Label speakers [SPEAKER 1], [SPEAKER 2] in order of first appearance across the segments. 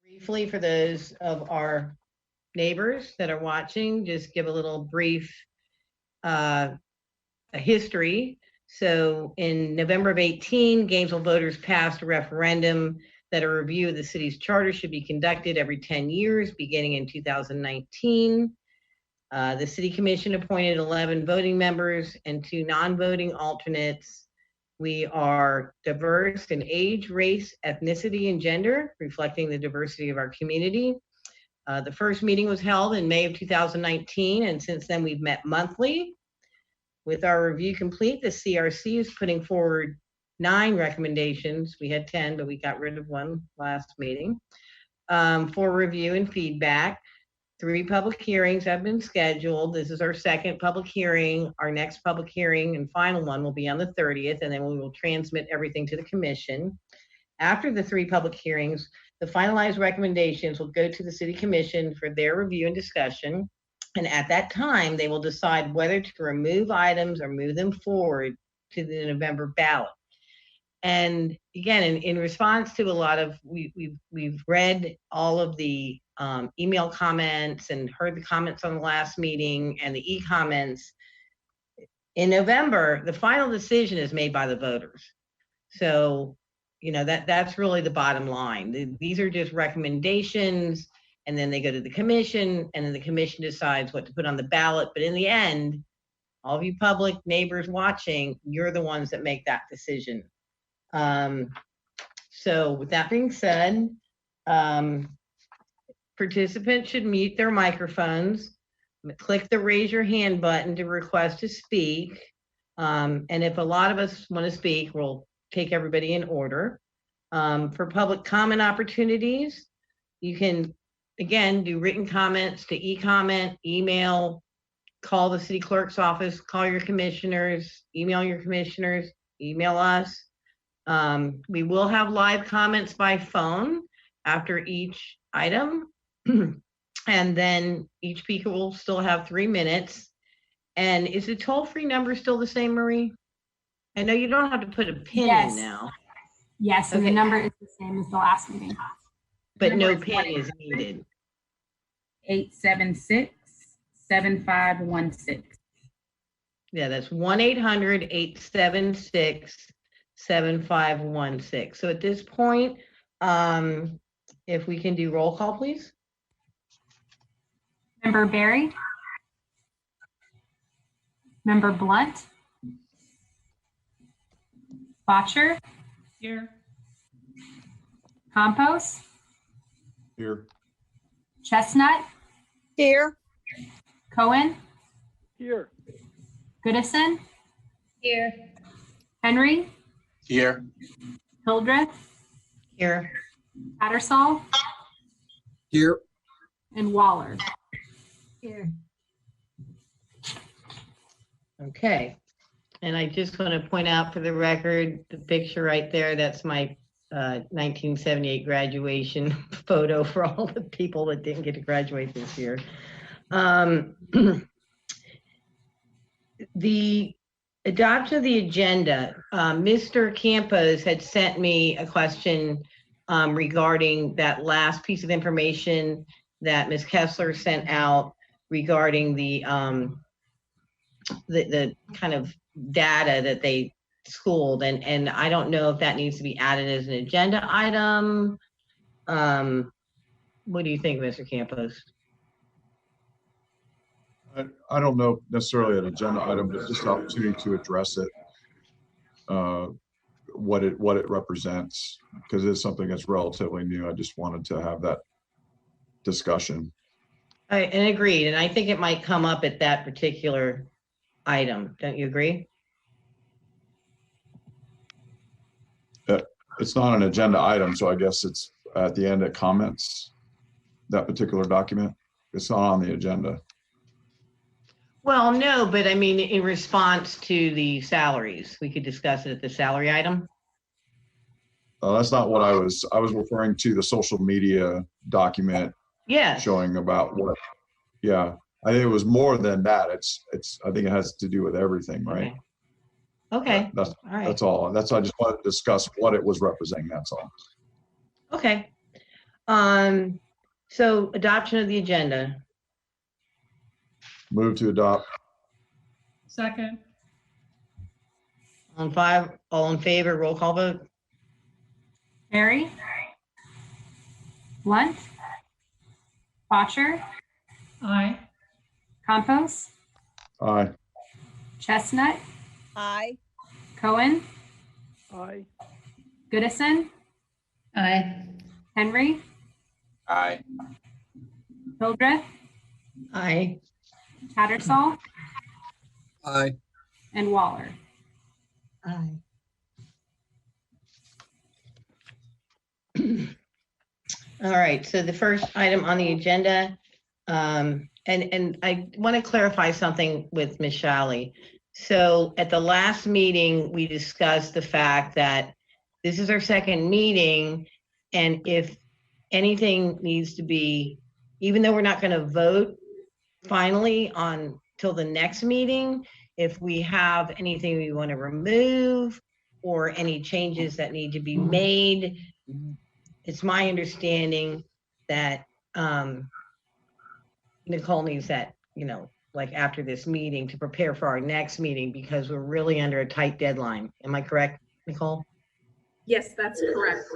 [SPEAKER 1] Briefly, for those of our neighbors that are watching, just give a little brief history. So in November of 18, Gainesville voters passed a referendum that a review of the city's charter should be conducted every 10 years, beginning in 2019. The city commission appointed 11 voting members and 2 non-voting alternates. We are diverse in age, race, ethnicity, and gender, reflecting the diversity of our community. The first meeting was held in May of 2019, and since then we've met monthly. With our review complete, the CRC is putting forward 9 recommendations. We had 10, but we got rid of one last meeting for review and feedback. 3 public hearings have been scheduled. This is our second public hearing. Our next public hearing and final one will be on the 30th, and then we will transmit everything to the commission. After the 3 public hearings, the finalized recommendations will go to the city commission for their review and discussion. And at that time, they will decide whether to remove items or move them forward to the November ballot. And again, in response to a lot of, we've read all of the email comments and heard the comments on the last meeting and the e-comments. In November, the final decision is made by the voters. So, you know, that's really the bottom line. These are just recommendations, and then they go to the commission, and then the commission decides what to put on the ballot. But in the end, all of you public neighbors watching, you're the ones that make that decision. So with that being said, participants should mute their microphones, click the raise your hand button to request to speak. And if a lot of us want to speak, we'll take everybody in order. For public comment opportunities, you can, again, do written comments to e-comment, email, call the city clerk's office, call your commissioners, email your commissioners, email us. We will have live comments by phone after each item. And then each speaker will still have 3 minutes. And is the toll-free number still the same, Marie? I know you don't have to put a pin in now.
[SPEAKER 2] Yes, and the number is the same as the last meeting.
[SPEAKER 1] But no pin is needed.
[SPEAKER 2] 876-7516.
[SPEAKER 1] Yeah, that's 1-800-876-7516. So at this point, if we can do roll call, please.
[SPEAKER 2] Member Barry? Member Blunt? Botcher?
[SPEAKER 3] Here.
[SPEAKER 2] Campos?
[SPEAKER 4] Here.
[SPEAKER 2] Chestnut?
[SPEAKER 5] Here.
[SPEAKER 2] Cohen?
[SPEAKER 3] Here.
[SPEAKER 2] Goodison?
[SPEAKER 5] Here.
[SPEAKER 2] Henry?
[SPEAKER 4] Here.
[SPEAKER 2] Hildreth?
[SPEAKER 1] Here.
[SPEAKER 2] Tattersall?
[SPEAKER 4] Here.
[SPEAKER 2] And Waller?
[SPEAKER 5] Here.
[SPEAKER 1] Okay. And I just want to point out for the record, the picture right there, that's my 1978 graduation photo for all the people that didn't get to graduate this year. The adoption of the agenda, Mr. Campos had sent me a question regarding that last piece of information that Ms. Kessler sent out regarding the kind of data that they schooled, and I don't know if that needs to be added as an agenda item. What do you think, Mr. Campos?
[SPEAKER 4] I don't know necessarily an agenda item, but just an opportunity to address it, what it represents, because it's something that's relatively new. I just wanted to have that discussion.
[SPEAKER 1] And agreed, and I think it might come up at that particular item. Don't you agree?
[SPEAKER 4] It's not an agenda item, so I guess it's at the end of comments, that particular document. It's not on the agenda.
[SPEAKER 1] Well, no, but I mean, in response to the salaries, we could discuss it at the salary item.
[SPEAKER 4] That's not what I was referring to, the social media document.
[SPEAKER 1] Yeah.
[SPEAKER 4] Showing about what, yeah. I think it was more than that. I think it has to do with everything, right?
[SPEAKER 1] Okay.
[SPEAKER 4] That's
[SPEAKER 1] all right.
[SPEAKER 4] That's all. I just wanted to discuss what it was representing. That's all.
[SPEAKER 1] Okay. So adoption of the agenda.
[SPEAKER 4] Move to adopt.
[SPEAKER 3] Second.
[SPEAKER 1] All in favor, roll call vote.
[SPEAKER 2] Barry, Lunt, Botcher,
[SPEAKER 3] Aye.
[SPEAKER 2] Campos,
[SPEAKER 4] Aye.
[SPEAKER 2] Chestnut,
[SPEAKER 5] Aye.
[SPEAKER 2] Cohen,
[SPEAKER 3] Aye.
[SPEAKER 2] Goodison,
[SPEAKER 5] Aye.
[SPEAKER 2] Henry,
[SPEAKER 6] Aye.
[SPEAKER 2] Hildreth,
[SPEAKER 1] Aye.
[SPEAKER 2] Tattersall,
[SPEAKER 6] Aye.
[SPEAKER 2] and Waller.
[SPEAKER 1] Aye. All right, so the first item on the agenda, and I want to clarify something with Ms. Shally. So at the last meeting, we discussed the fact that this is our second meeting, and if anything needs to be, even though we're not going to vote finally on till the next meeting, if we have anything we want to remove or any changes that need to be made, it's my understanding that Nicole needs that, like after this meeting to prepare for our next meeting because we're really under a tight deadline. Am I correct, Nicole?
[SPEAKER 7] Yes, that's correct.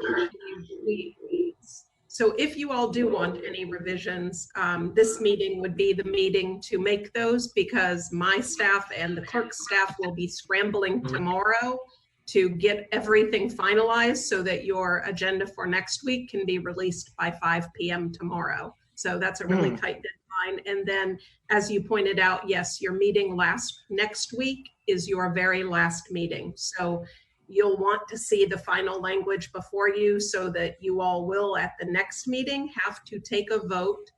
[SPEAKER 7] So if you all do want any revisions, this meeting would be the meeting to make those because my staff and the clerk's staff will be scrambling tomorrow to get everything finalized so that your agenda for next week can be released by 5 p.m. tomorrow. So that's a really tight deadline. And then, as you pointed out, yes, your meeting next week is your very last meeting. So you'll want to see the final language before you so that you all will at the next meeting have to take a vote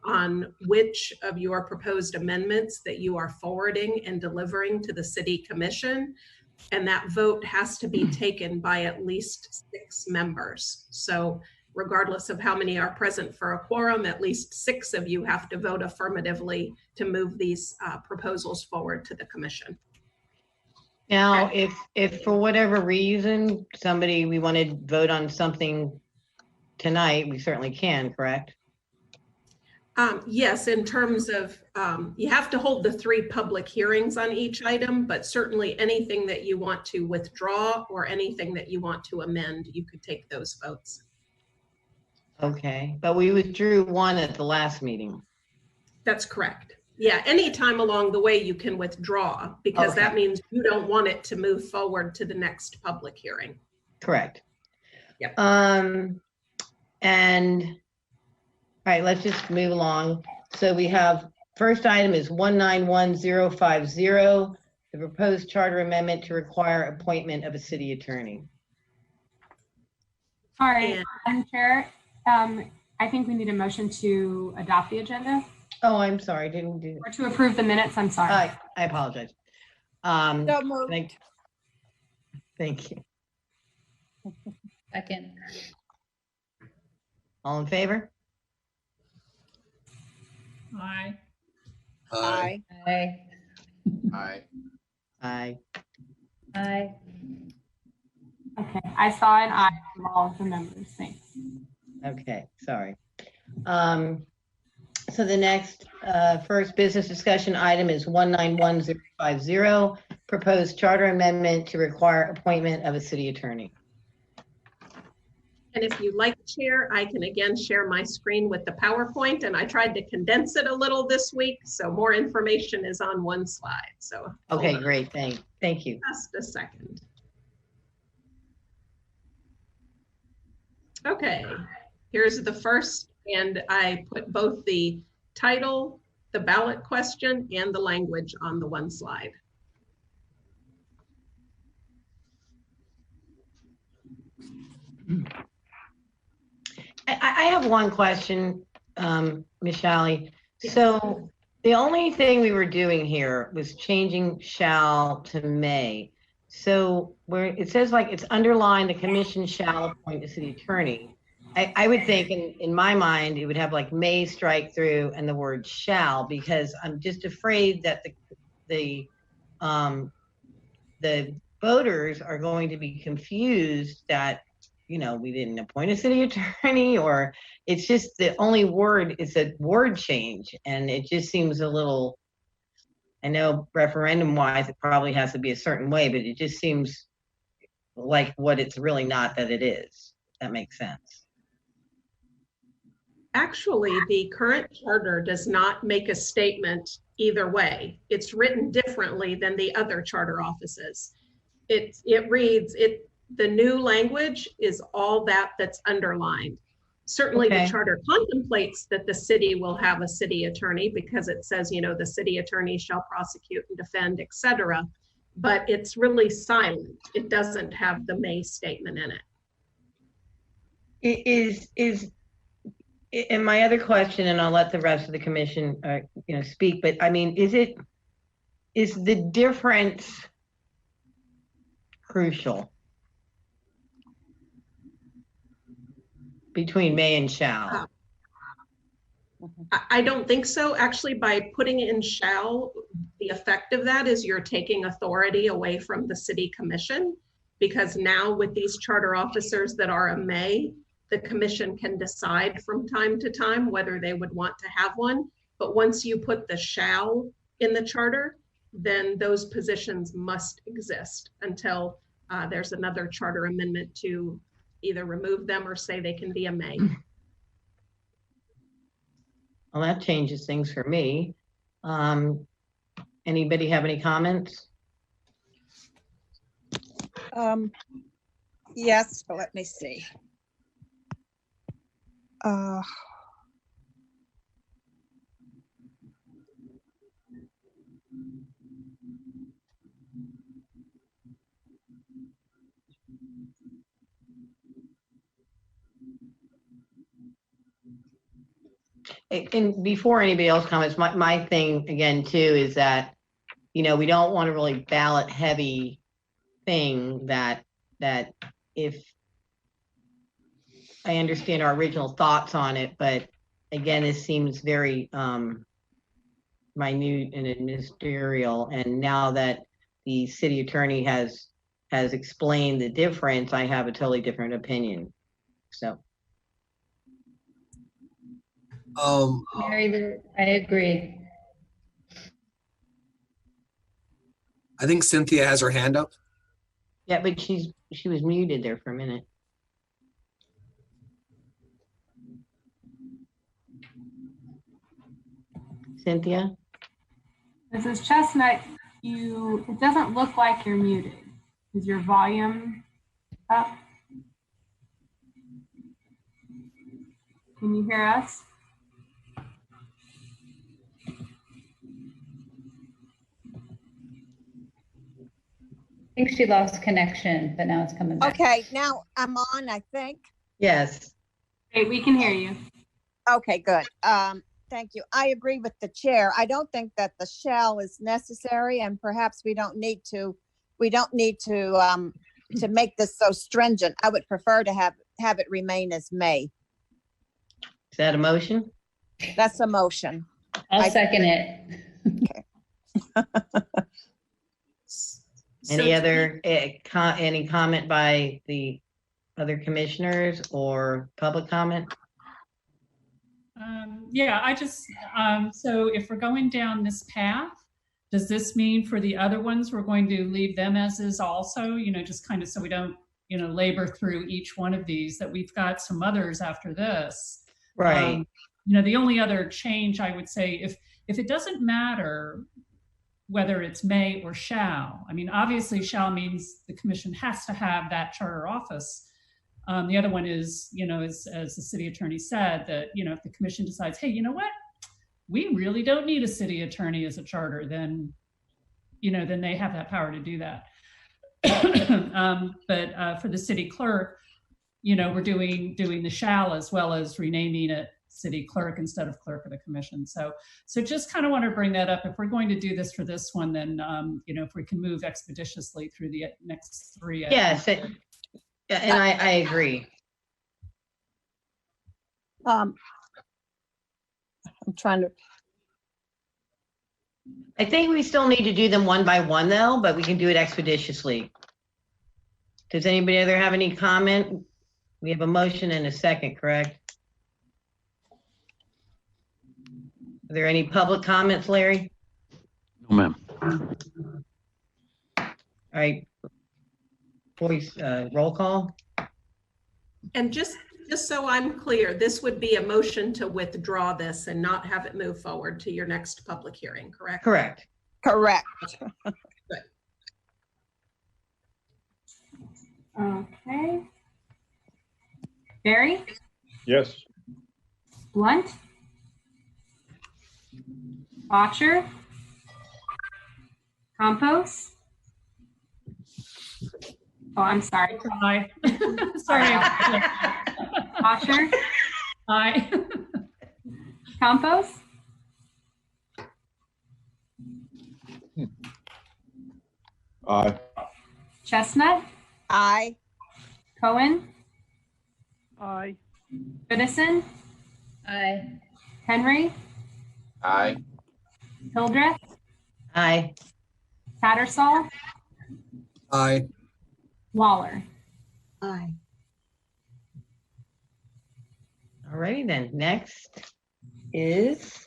[SPEAKER 7] on which of your proposed amendments that you are forwarding and delivering to the City Commission. And that vote has to be taken by at least 6 members. So regardless of how many are present for a quorum, at least 6 of you have to vote affirmatively to move these proposals forward to the commission.
[SPEAKER 1] Now, if for whatever reason, we want to vote on something tonight, we certainly can, correct?
[SPEAKER 7] Yes, in terms of, you have to hold the 3 public hearings on each item, but certainly anything that you want to withdraw or anything that you want to amend, you could take those votes.
[SPEAKER 1] Okay, but we withdrew one at the last meeting.
[SPEAKER 7] That's correct. Yeah, anytime along the way you can withdraw because that means you don't want it to move forward to the next public hearing.
[SPEAKER 1] Correct.
[SPEAKER 7] Yep.
[SPEAKER 1] And all right, let's just move along. So we have, first item is 191050, the proposed charter amendment to require appointment of a city attorney.
[SPEAKER 2] All right, Madam Chair, I think we need a motion to adopt the agenda
[SPEAKER 1] Oh, I'm sorry, didn't do.
[SPEAKER 2] or to approve the minutes. I'm sorry.
[SPEAKER 1] I apologize.
[SPEAKER 5] So moved.
[SPEAKER 1] Thank you.
[SPEAKER 5] Second.
[SPEAKER 1] All in favor?
[SPEAKER 3] Aye.
[SPEAKER 6] Aye.
[SPEAKER 5] Aye.
[SPEAKER 6] Aye.
[SPEAKER 1] Aye.
[SPEAKER 5] Aye.
[SPEAKER 2] Okay, I saw an aye from all of the members. Thanks.
[SPEAKER 1] Okay, sorry. So the next first business discussion item is 191050, proposed charter amendment to require appointment of a city attorney.
[SPEAKER 7] And if you like, Chair, I can again share my screen with the PowerPoint, and I tried to condense it a little this week, so more information is on one slide. So
[SPEAKER 1] Okay, great, thank you.
[SPEAKER 7] Just a second. Okay, here's the first, and I put both the title, the ballot question, and the language on the one slide.
[SPEAKER 1] I have one question, Ms. Shally. So the only thing we were doing here was changing shall to may. So where it says like it's underlined, the commission shall appoint a city attorney. I would think in my mind, it would have like may strike through and the word shall, because I'm just afraid that the voters are going to be confused that we didn't appoint a city attorney, or it's just the only word, it's a word change. And it just seems a little, I know referendum wise, it probably has to be a certain way, but it just seems like what it's really not that it is. That makes sense.
[SPEAKER 7] Actually, the current charter does not make a statement either way. It's written differently than the other charter offices. It reads, the new language is all that's underlined. Certainly
[SPEAKER 1] Okay.
[SPEAKER 7] the charter contemplates that the city will have a city attorney because it says, the city attorney shall prosecute and defend, etc. But it's really silent. It doesn't have the may statement in it.
[SPEAKER 1] And my other question, and I'll let the rest of the commission, speak, but I mean, is the difference crucial between may and shall?
[SPEAKER 7] I don't think so. Actually, by putting in shall, the effect of that is you're taking authority away from the city commission, because now with these charter officers that are a may, the commission can decide from time to time whether they would want to have one. But once you put the shall in the charter, then those positions must exist until there's another charter amendment to either remove them or say they can be a may.
[SPEAKER 1] Well, that changes things for me. Anybody have any comments?
[SPEAKER 5] Yes, but let me see.
[SPEAKER 1] And before anybody else comments, my thing again too is that, we don't want a really ballot heavy thing that if I understand our original thoughts on it, but again, this seems very minute and ministerial. And now that the city attorney has explained the difference, I have a totally different opinion. So.
[SPEAKER 5] Mary, I agree.
[SPEAKER 6] I think Cynthia has her hand up.
[SPEAKER 1] Yeah, but she was muted there for a minute. Cynthia?
[SPEAKER 2] Mrs. Chestnut, it doesn't look like you're muted. Is your volume up? Can you hear us?
[SPEAKER 5] I think she lost connection, but now it's coming back.
[SPEAKER 8] Okay, now I'm on, I think.
[SPEAKER 1] Yes.
[SPEAKER 2] Hey, we can hear you.
[SPEAKER 8] Okay, good. Thank you. I agree with the chair. I don't think that the shall is necessary, and perhaps we don't need to make this so stringent. I would prefer to have it remain as may.
[SPEAKER 1] Is that a motion?
[SPEAKER 8] That's a motion.
[SPEAKER 5] I'll second it.
[SPEAKER 1] Any other any comment by the other commissioners or public comment?
[SPEAKER 3] Yeah, I just, so if we're going down this path, does this mean for the other ones, we're going to leave them as is also, just kind of so we don't, labor through each one of these, that we've got some others after this.
[SPEAKER 1] Right.
[SPEAKER 3] The only other change I would say, if it doesn't matter whether it's may or shall, I mean, obviously shall means the commission has to have that charter office. The other one is, as the city attorney said, that, if the commission decides, hey, you know what, we really don't need a city attorney as a charter, then, then they have that power to do that. But for the city clerk, we're doing the shall as well as renaming it city clerk instead of clerk of the commission. So just kind of want to bring that up. If we're going to do this for this one, then, if we can move expeditiously through the next three.
[SPEAKER 1] Yes. And I agree.
[SPEAKER 8] I'm trying to.
[SPEAKER 1] I think we still need to do them one by one though, but we can do it expeditiously. Does anybody other have any comment We have a motion and a second, correct? Are there any public comments, Larry?
[SPEAKER 9] No, ma'am.
[SPEAKER 1] All right. Voice, roll call?
[SPEAKER 7] And just so I'm clear, this would be a motion to withdraw this and not have it move forward to your next public hearing, correct?
[SPEAKER 1] Correct.
[SPEAKER 8] Correct.
[SPEAKER 2] Okay. Barry,
[SPEAKER 10] Yes.
[SPEAKER 2] Blunt, Botcher, Campos. Oh, I'm sorry.
[SPEAKER 3] Aye. Sorry.
[SPEAKER 2] Botcher,
[SPEAKER 3] Aye.
[SPEAKER 2] Campos,
[SPEAKER 4] Aye.
[SPEAKER 2] Chestnut,
[SPEAKER 8] Aye.
[SPEAKER 2] Cohen,
[SPEAKER 10] Aye.
[SPEAKER 2] Goodison,
[SPEAKER 5] Aye.
[SPEAKER 2] Henry,
[SPEAKER 6] Aye.
[SPEAKER 2] Hildreth,
[SPEAKER 1] Aye.
[SPEAKER 2] Tattersall,
[SPEAKER 6] Aye.
[SPEAKER 2] Waller.
[SPEAKER 8] Aye.
[SPEAKER 1] All righty then. Next is,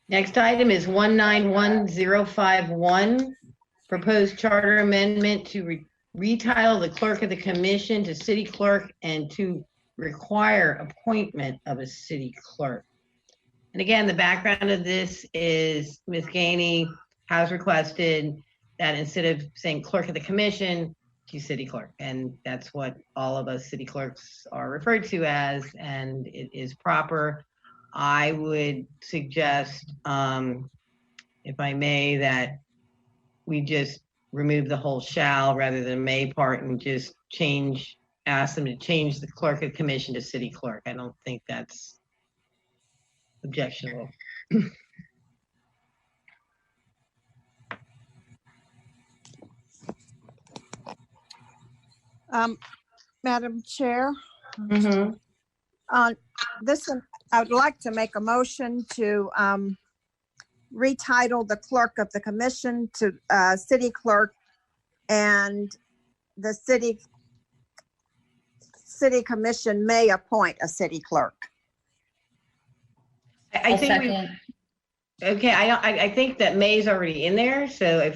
[SPEAKER 1] next item is 191051, proposed charter amendment to retitle the clerk of the commission to city clerk and to require appointment of a city clerk. And again, the background of this is Ms. Gainey has requested that instead of saying clerk of the commission, she's city clerk. And that's what all of us city clerks are referred to as, and it is proper. I would suggest, if I may, that we just remove the whole shall rather than may part and just ask them to change the clerk of commission to city clerk. I don't think that's objectionable.
[SPEAKER 8] Madam Chair,
[SPEAKER 1] Mhm.
[SPEAKER 8] this one, I would like to make a motion to retitle the clerk of the commission to city clerk, and the city commission may appoint a city clerk.
[SPEAKER 1] I
[SPEAKER 5] I'll
[SPEAKER 1] think
[SPEAKER 5] second.
[SPEAKER 1] okay, I think that May's already in there, so if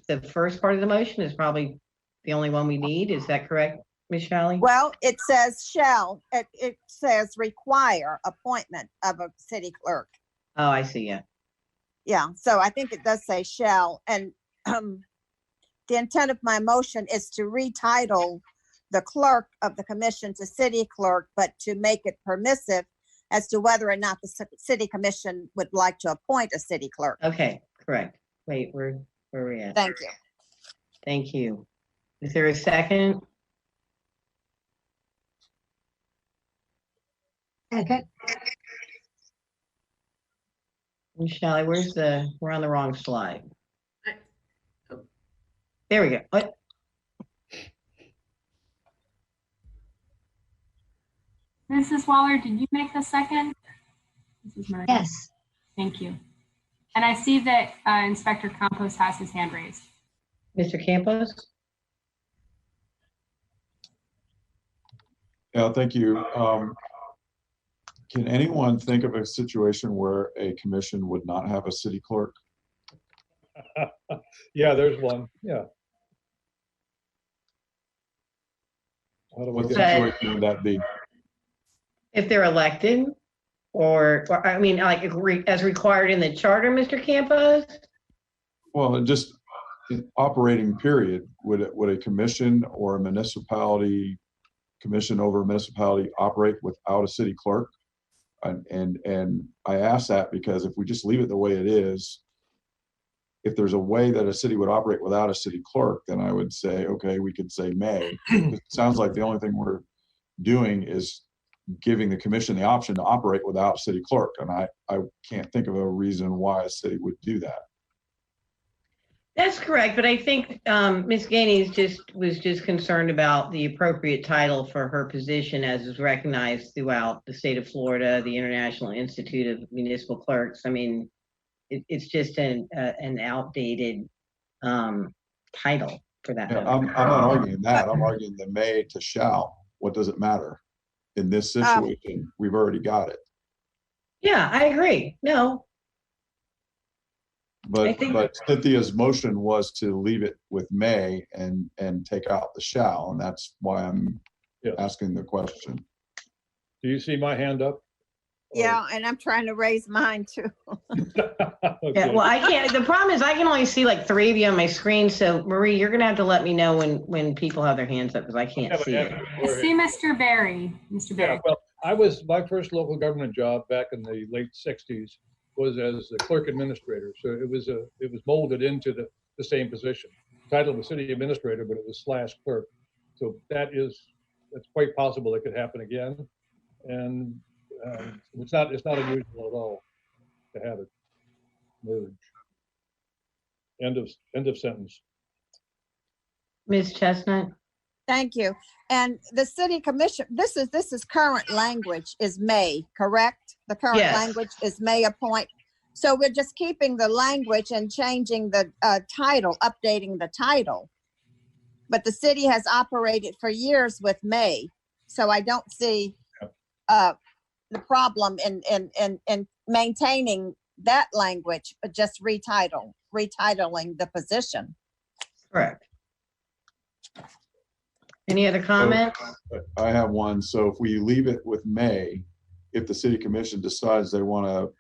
[SPEAKER 1] the first part of the motion is probably the only one we need, is that correct, Ms. Shalley?
[SPEAKER 8] Well, it says shall, it says require appointment of a city clerk.
[SPEAKER 1] Oh, I see, yeah.
[SPEAKER 8] Yeah, so I think it does say shall, and the intent of my motion is to retitle the clerk of the commission to city clerk, but to make it permissive as to whether or not the city commission would like to appoint a city clerk.
[SPEAKER 1] Okay, correct. Wait, where are we at?
[SPEAKER 8] Thank you.
[SPEAKER 1] Thank you. Is there a second?
[SPEAKER 8] Okay.
[SPEAKER 1] Shelley, we're on the wrong slide.
[SPEAKER 7] Oh.
[SPEAKER 1] There we go. What?
[SPEAKER 2] Mrs. Waller, did you make the second? This is Maria.
[SPEAKER 5] Yes.
[SPEAKER 2] Thank you. And I see that Inspector Campos has his hand raised.
[SPEAKER 1] Mr. Campos?
[SPEAKER 4] Yeah, thank you. Can anyone think of a situation where a commission would not have a city clerk?
[SPEAKER 10] Yeah, there's one. Yeah. How do we
[SPEAKER 4] What
[SPEAKER 10] get-
[SPEAKER 4] situation would that be?
[SPEAKER 1] If they're elected, or I mean, like as required in the charter, Mr. Campos?
[SPEAKER 4] Well, just in operating period, would a commission or a municipality, commission over a municipality operate without a city clerk? And I ask that because if we just leave it the way it is, if there's a way that a city would operate without a city clerk, then I would say, okay, we could say may. It sounds like the only thing we're doing is giving the commission the option to operate without city clerk. And I can't think of a reason why a city would do that.
[SPEAKER 1] That's correct, but I think Ms. Gainey was just concerned about the appropriate title for her position as is recognized throughout the state of Florida, the International Institute of Municipal Clerks. I mean, it's just an outdated title. for that.
[SPEAKER 4] Yeah,
[SPEAKER 1] matter.
[SPEAKER 4] I'm not arguing that. I'm arguing the may to shall. What does it matter? In this situation, we've already got it.
[SPEAKER 1] Yeah, I agree. No, I think-
[SPEAKER 4] But Cynthia's motion was to leave it with may and take out the shall, and that's why I'm
[SPEAKER 10] Yes.
[SPEAKER 4] asking the question.
[SPEAKER 10] Do you see my hand up?
[SPEAKER 8] Yeah, and I'm trying to raise mine too.
[SPEAKER 1] yeah,
[SPEAKER 10] Okay.
[SPEAKER 1] well, I can't, the problem is I can only see like 3 of you on my screen. So Marie, you're gonna have to let me know when people have their hands up because I can't
[SPEAKER 10] Have a
[SPEAKER 1] see it.
[SPEAKER 10] hand
[SPEAKER 2] I see Mr. Barry. Mr.
[SPEAKER 10] Yeah,
[SPEAKER 2] Barry.
[SPEAKER 10] well, my first local government job back in the late 60s was as the clerk administrator. So it was molded into the same position. Title was city administrator, but it was / clerk. So that's quite possible it could happen again. And it's not unusual at all to have it merge. End of sentence.
[SPEAKER 1] Ms. Chestnut?
[SPEAKER 8] Thank you. And the city commission, this is current language is may, correct? The current
[SPEAKER 1] Yes.
[SPEAKER 8] language is may appoint. So we're just keeping the language and changing the title, updating the title. But the city has operated for years with may. So I don't see the problem in maintaining that language, but just retitling the position.
[SPEAKER 1] Correct. Any other comments?
[SPEAKER 4] I have one. So if we leave it with may, if the city commission decides they want to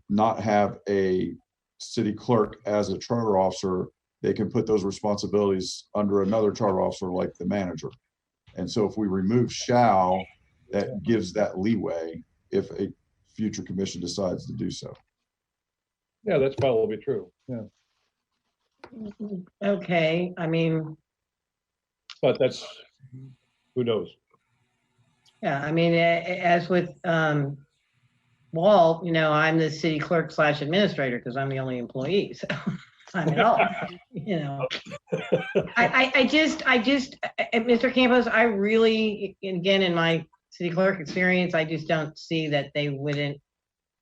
[SPEAKER 4] not have a city clerk as a charter officer, they can put those responsibilities under another charter officer like the manager. And so if we remove shall, that gives that leeway if a future commission decides to do so.
[SPEAKER 10] Yeah, that's probably true. Yeah,
[SPEAKER 1] Okay, I mean,
[SPEAKER 10] but that's, who knows?
[SPEAKER 1] yeah, I mean, as with Walt, I'm the city clerk / administrator because I'm the only employee, so I'm it all, I just, Mr. Campos, I really, again, in my city clerk experience, I just don't see that they wouldn't.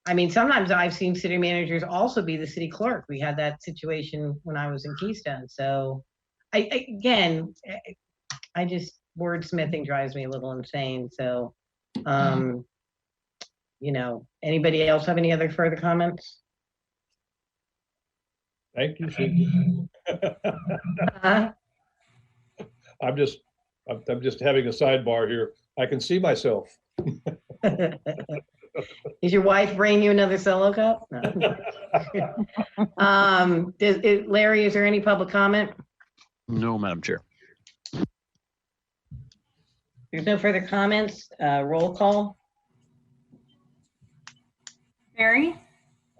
[SPEAKER 1] I mean, sometimes I've seen city managers also be the city clerk. We had that situation when I was in Keystone. So again, I just, wordsmithing drives me a little insane. So, anybody else have any other further comments?
[SPEAKER 10] Thank you, Susan. I'm just having a sidebar here. I can see myself.
[SPEAKER 1] Is your wife bringing you another solo cup? No. Larry, is there any public comment?
[SPEAKER 9] No, Madam Chair.
[SPEAKER 1] There's no further comments. Roll call.
[SPEAKER 2] Barry,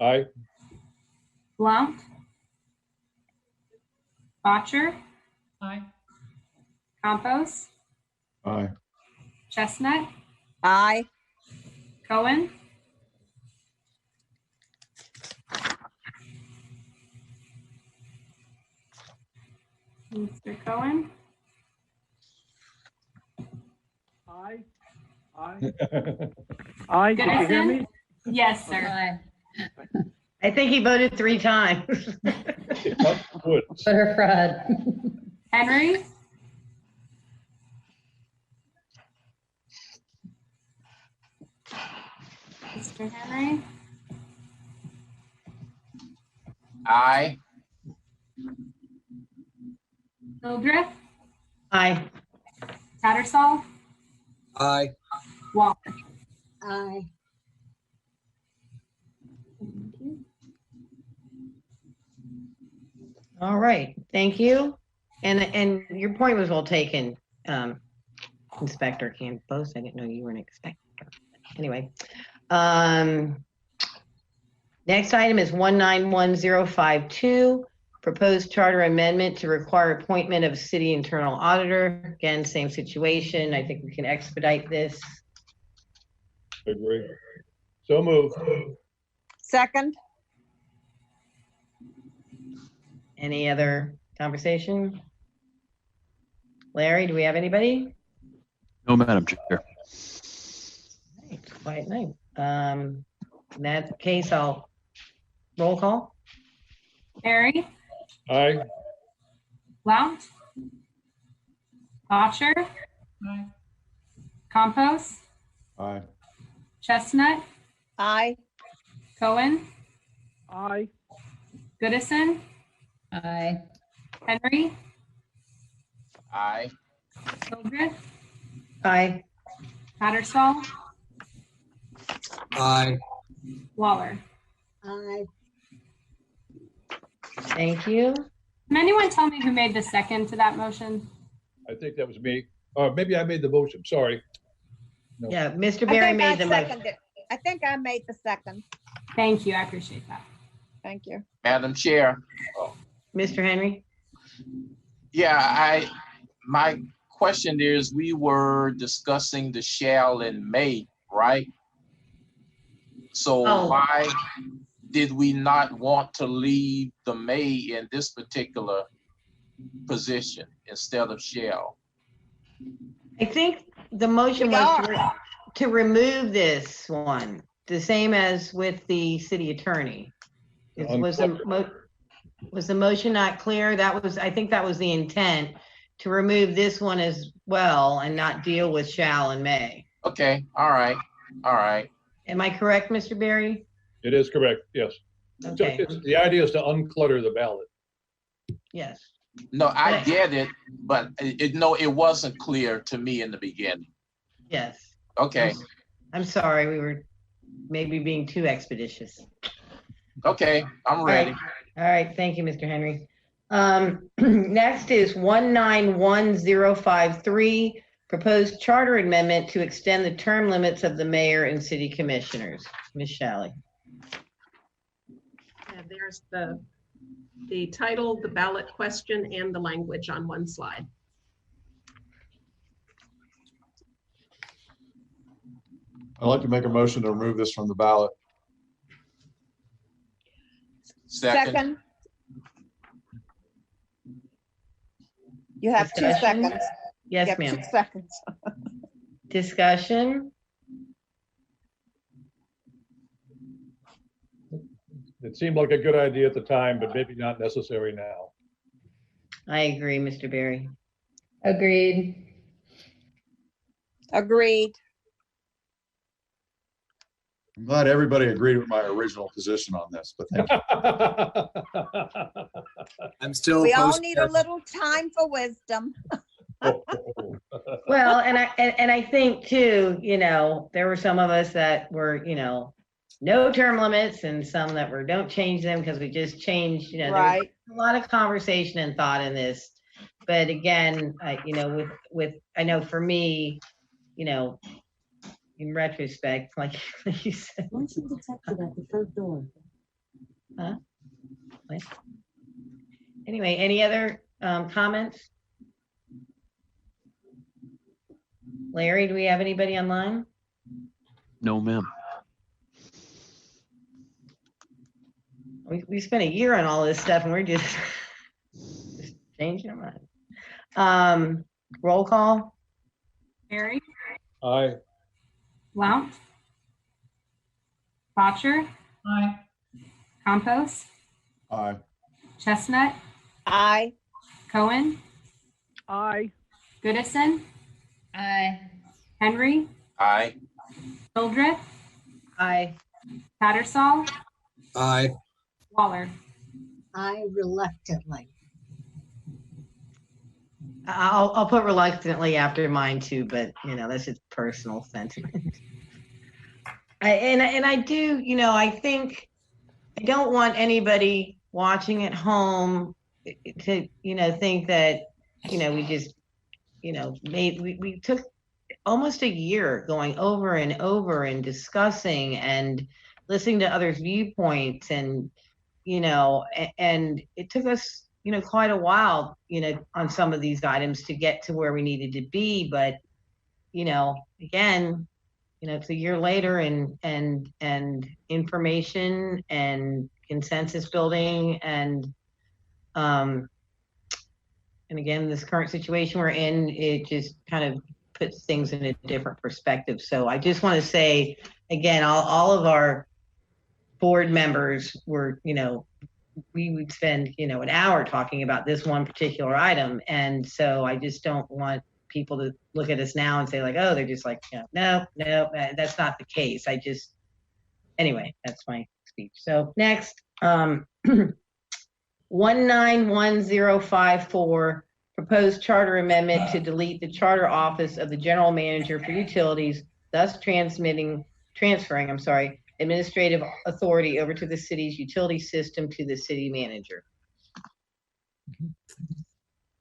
[SPEAKER 10] Aye.
[SPEAKER 2] Blount, Botcher,
[SPEAKER 3] Aye.
[SPEAKER 2] Campos,
[SPEAKER 4] Aye.
[SPEAKER 2] Chestnut,
[SPEAKER 8] Aye.
[SPEAKER 2] Cohen, Mr. Cohen,
[SPEAKER 10] Aye.
[SPEAKER 2] Aye, did you hear me? Yes, sir.
[SPEAKER 5] Aye.
[SPEAKER 1] I think he voted 3 times.
[SPEAKER 10] Good.
[SPEAKER 5] Voter fraud.
[SPEAKER 2] Henry, Mr. Henry,
[SPEAKER 6] Aye.
[SPEAKER 2] Hildreth,
[SPEAKER 1] Aye.
[SPEAKER 2] Tattersall,
[SPEAKER 6] Aye.
[SPEAKER 2] Waller.
[SPEAKER 8] Aye.
[SPEAKER 1] All right, thank you. And your point was well taken, Inspector Campos. I didn't know you were an inspector. Anyway, next item is 191052, proposed charter amendment to require appointment of city internal auditor. Again, same situation. I think we can expedite this.
[SPEAKER 10] Agree. So moved.
[SPEAKER 8] Second.
[SPEAKER 1] Any other conversation? Larry, do we have anybody?
[SPEAKER 9] No, Madam Chair.
[SPEAKER 1] It's a quiet night. In that case, I'll roll call.
[SPEAKER 2] Barry,
[SPEAKER 10] Aye.
[SPEAKER 2] Blount, Botcher,
[SPEAKER 3] Aye.
[SPEAKER 2] Campos,
[SPEAKER 4] Aye.
[SPEAKER 2] Chestnut,
[SPEAKER 8] Aye.
[SPEAKER 2] Cohen,
[SPEAKER 11] Aye.
[SPEAKER 2] Goodison,
[SPEAKER 5] Aye.
[SPEAKER 2] Henry,
[SPEAKER 11] Aye.
[SPEAKER 2] Hildreth,
[SPEAKER 1] Aye.
[SPEAKER 2] Tattersall,
[SPEAKER 6] Aye.
[SPEAKER 2] Waller.
[SPEAKER 8] Aye.
[SPEAKER 1] Thank you.
[SPEAKER 2] Can anyone tell me who made the second to that motion?
[SPEAKER 10] I think that was me. Or maybe I made the motion, sorry. No.
[SPEAKER 1] Yeah, Mr.
[SPEAKER 8] I
[SPEAKER 1] Barry
[SPEAKER 8] think I
[SPEAKER 1] made the motion.
[SPEAKER 8] seconded. I think I made the second.
[SPEAKER 2] Thank you, I appreciate that.
[SPEAKER 8] Thank you.
[SPEAKER 11] Madam Chair.
[SPEAKER 1] Mr. Henry?
[SPEAKER 11] Yeah, my question is, we were discussing the shall in May, right? So
[SPEAKER 1] Oh.
[SPEAKER 11] why did we not want to leave the may in this particular position instead of shall?
[SPEAKER 1] I think the motion
[SPEAKER 8] We
[SPEAKER 1] was
[SPEAKER 8] are.
[SPEAKER 1] to remove this one, the same as with the city attorney. Was the motion not clear? I think that was the intent, to remove this one as well and not deal with shall and may.
[SPEAKER 11] Okay, all right, all right.
[SPEAKER 1] Am I correct, Mr. Barry?
[SPEAKER 10] It is correct, yes. So
[SPEAKER 1] Okay,
[SPEAKER 10] the idea is to unclutter the ballot.
[SPEAKER 1] yes.
[SPEAKER 11] No, I get it, but it wasn't clear to me in the beginning.
[SPEAKER 1] Yes.
[SPEAKER 11] Okay,
[SPEAKER 1] I'm sorry, we were maybe being too expeditious.
[SPEAKER 11] okay, I'm ready.
[SPEAKER 1] All right, thank you, Mr. Henry. Next is 191053, proposed charter amendment to extend the term limits of the mayor and city commissioners. Ms. Shalley.
[SPEAKER 7] And there's the title, the ballot question, and the language on one slide.
[SPEAKER 4] I'd like to make a motion to remove this from the ballot.
[SPEAKER 11] Second.
[SPEAKER 8] You have 2
[SPEAKER 1] Discussion?
[SPEAKER 8] seconds. You
[SPEAKER 1] Yes,
[SPEAKER 8] have 2
[SPEAKER 1] ma'am.
[SPEAKER 8] seconds.
[SPEAKER 1] Discussion?
[SPEAKER 10] It seemed like a good idea at the time, but maybe not necessary now.
[SPEAKER 1] I agree, Mr. Barry.
[SPEAKER 5] Agreed.
[SPEAKER 8] Agreed.
[SPEAKER 4] I'm glad everybody agreed with my original position on this, but thank you.
[SPEAKER 6] I'm still
[SPEAKER 8] We all
[SPEAKER 6] opposed.
[SPEAKER 8] need a little time for wisdom.
[SPEAKER 1] Well, and I think too, there were some of us that were, no term limits, and some that were don't change them because we just changed, there was
[SPEAKER 8] Right.
[SPEAKER 1] a lot of conversation and thought in this. But again, with I know for me, in retrospect, like you said.
[SPEAKER 12] Motion detected at the front door.
[SPEAKER 1] Huh? What? Anyway, any other comments? Larry, do we have anybody online?
[SPEAKER 9] No, ma'am.
[SPEAKER 1] We spent a year on all this stuff and we're just changing our mind. Roll call.
[SPEAKER 2] Barry,
[SPEAKER 10] Aye.
[SPEAKER 2] Blount, Botcher,
[SPEAKER 3] Aye.
[SPEAKER 2] Campos,
[SPEAKER 4] Aye.
[SPEAKER 2] Chestnut,
[SPEAKER 8] Aye.
[SPEAKER 2] Cohen,
[SPEAKER 11] Aye.
[SPEAKER 2] Goodison,
[SPEAKER 5] Aye.
[SPEAKER 2] Henry,
[SPEAKER 11] Aye.
[SPEAKER 2] Hildreth,
[SPEAKER 1] Aye.
[SPEAKER 2] Tattersall,
[SPEAKER 6] Aye.
[SPEAKER 2] Waller.
[SPEAKER 12] I reluctantly.
[SPEAKER 1] I'll put reluctantly after mine too, but that's just personal sentiment. I do, I think I don't want anybody watching at home to, think that, we just, we took almost a year going over and over and discussing and listening to others' viewpoints and, and it took us, quite a while, on some of these items to get to where we needed to be. But, again, it's a year later and information and consensus building and again, this current situation we're in, it just kind of puts things in a different perspective. So I just want to say, again, all of our board members were, we would spend, an hour talking about this one particular item. And so I just don't want people to look at us now and say like, oh, they're just like, no, that's not the case. Anyway, that's my speech. So next, 191054, proposed charter amendment to delete the charter office of the general manager for utilities, thus transferring, administrative authority over to the city's utility system to the city manager.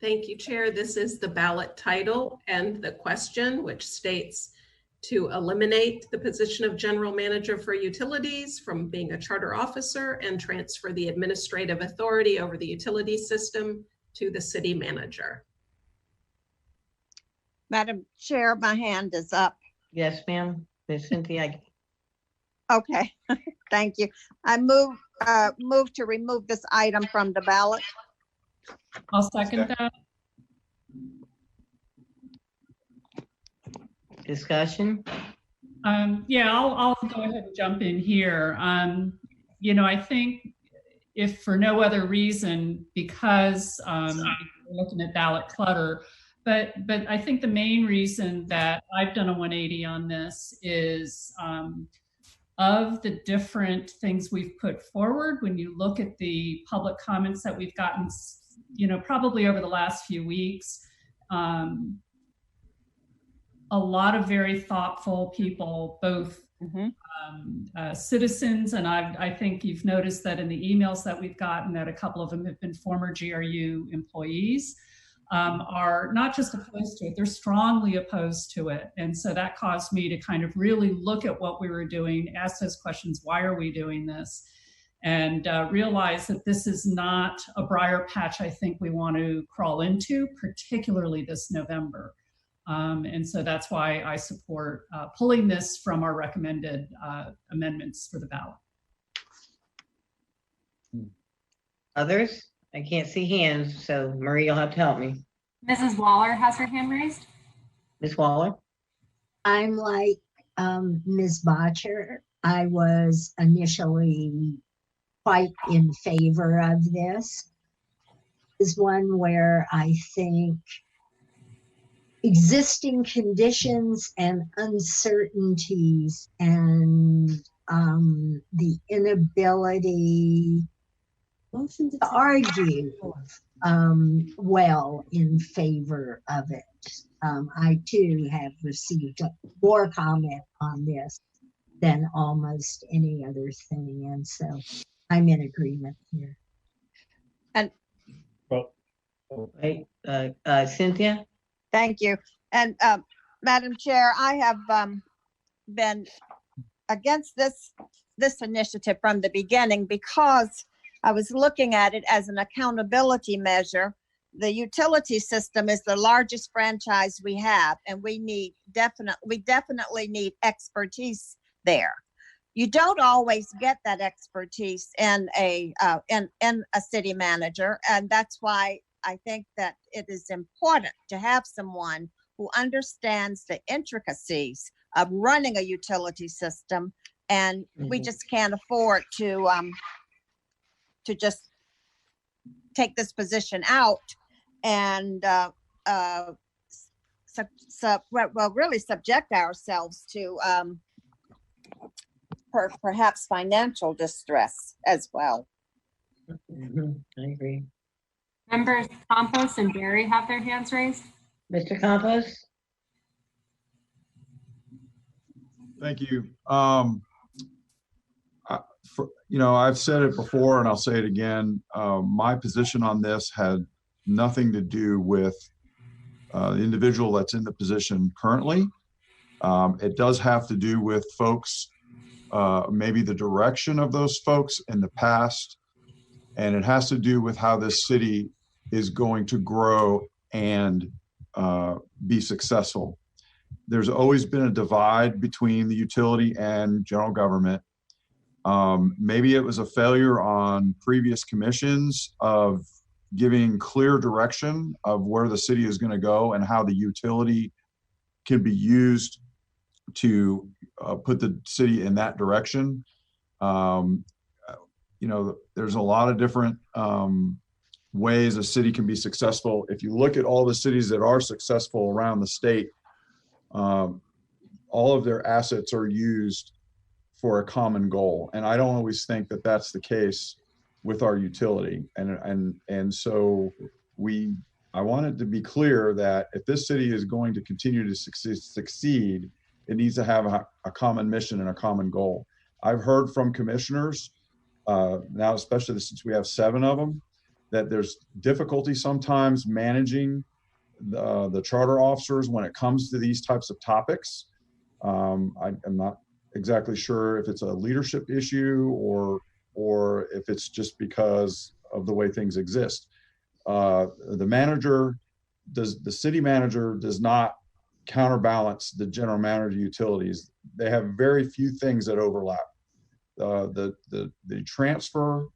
[SPEAKER 7] Thank you, Chair. This is the ballot title and the question, which states to eliminate the position of general manager for utilities from being a charter officer and transfer the administrative authority over the utility system to the city manager.
[SPEAKER 8] Madam Chair, my hand is up.
[SPEAKER 1] Yes, ma'am. Ms. Cynthia.
[SPEAKER 8] Okay, thank you. I move to remove this item from the ballot.
[SPEAKER 3] I'll second that.
[SPEAKER 1] Discussion?
[SPEAKER 3] Yeah, I'll go ahead and jump in here. I think if for no other reason, because we're looking at ballot clutter, but I think the main reason that I've done a 180 on this is of the different things we've put forward, when you look at the public comments that we've gotten, probably over the last few weeks, a lot of very thoughtful people, both citizens, and I think you've noticed that in the emails that we've gotten that a couple of them have been former GRU employees, are not just opposed to it, they're strongly opposed to it. And so that caused me to kind of really look at what we were doing, ask those questions, why are we doing this? And realize that this is not a briar patch I think we want to crawl into, particularly this November. And so that's why I support pulling this from our recommended amendments for the ballot.
[SPEAKER 1] Others? I can't see hands, so Marie, you'll have to help me.
[SPEAKER 2] Mrs. Waller has her hand raised.
[SPEAKER 1] Ms. Waller?
[SPEAKER 12] I'm like Ms. Botcher. I was initially quite in favor of this. Is one where I think existing conditions and uncertainties and the inability to argue well in favor of it. I too have received more comment on this than almost any other thing, and so I'm in agreement here.
[SPEAKER 8] And
[SPEAKER 1] right, Cynthia?
[SPEAKER 8] Thank you. And Madam Chair, I have been against this initiative from the beginning because I was looking at it as an accountability measure. The utility system is the largest franchise we have, and we definitely need expertise there. You don't always get that expertise in a city manager, and that's why I think that it is important to have someone who understands the intricacies of running a utility system, and we just can't afford to just take this position out and really subject ourselves to perhaps financial distress as well.
[SPEAKER 1] I agree.
[SPEAKER 2] Members Campos and Barry have their hands raised.
[SPEAKER 1] Mr. Campos?
[SPEAKER 4] Thank you. I've said it before and I'll say it again. My position on this had nothing to do with the individual that's in the position currently. It does have to do with folks, maybe the direction of those folks in the past, and it has to do with how this city is going to grow and be successful. There's always been a divide between the utility and general government. Maybe it was a failure on previous commissions of giving clear direction of where the city is going to go and how the utility can be used to put the city in that direction. you know, there's a lot of different ways a city can be successful. If you look at all the cities that are successful around the state, all of their assets are used for a common goal. And I don't always think that that's the case with our utility. And so I want it to be clear that if this city is going to continue to succeed, it needs to have a common mission and a common goal. I've heard from commissioners, now especially since we have 7 of them, that there's difficulty sometimes managing the charter officers when it comes to these types of topics. I'm not exactly sure if it's a leadership issue or if it's just because of the way things exist. The city manager does not counterbalance the general manager utilities. They have very few things that overlap. The transfer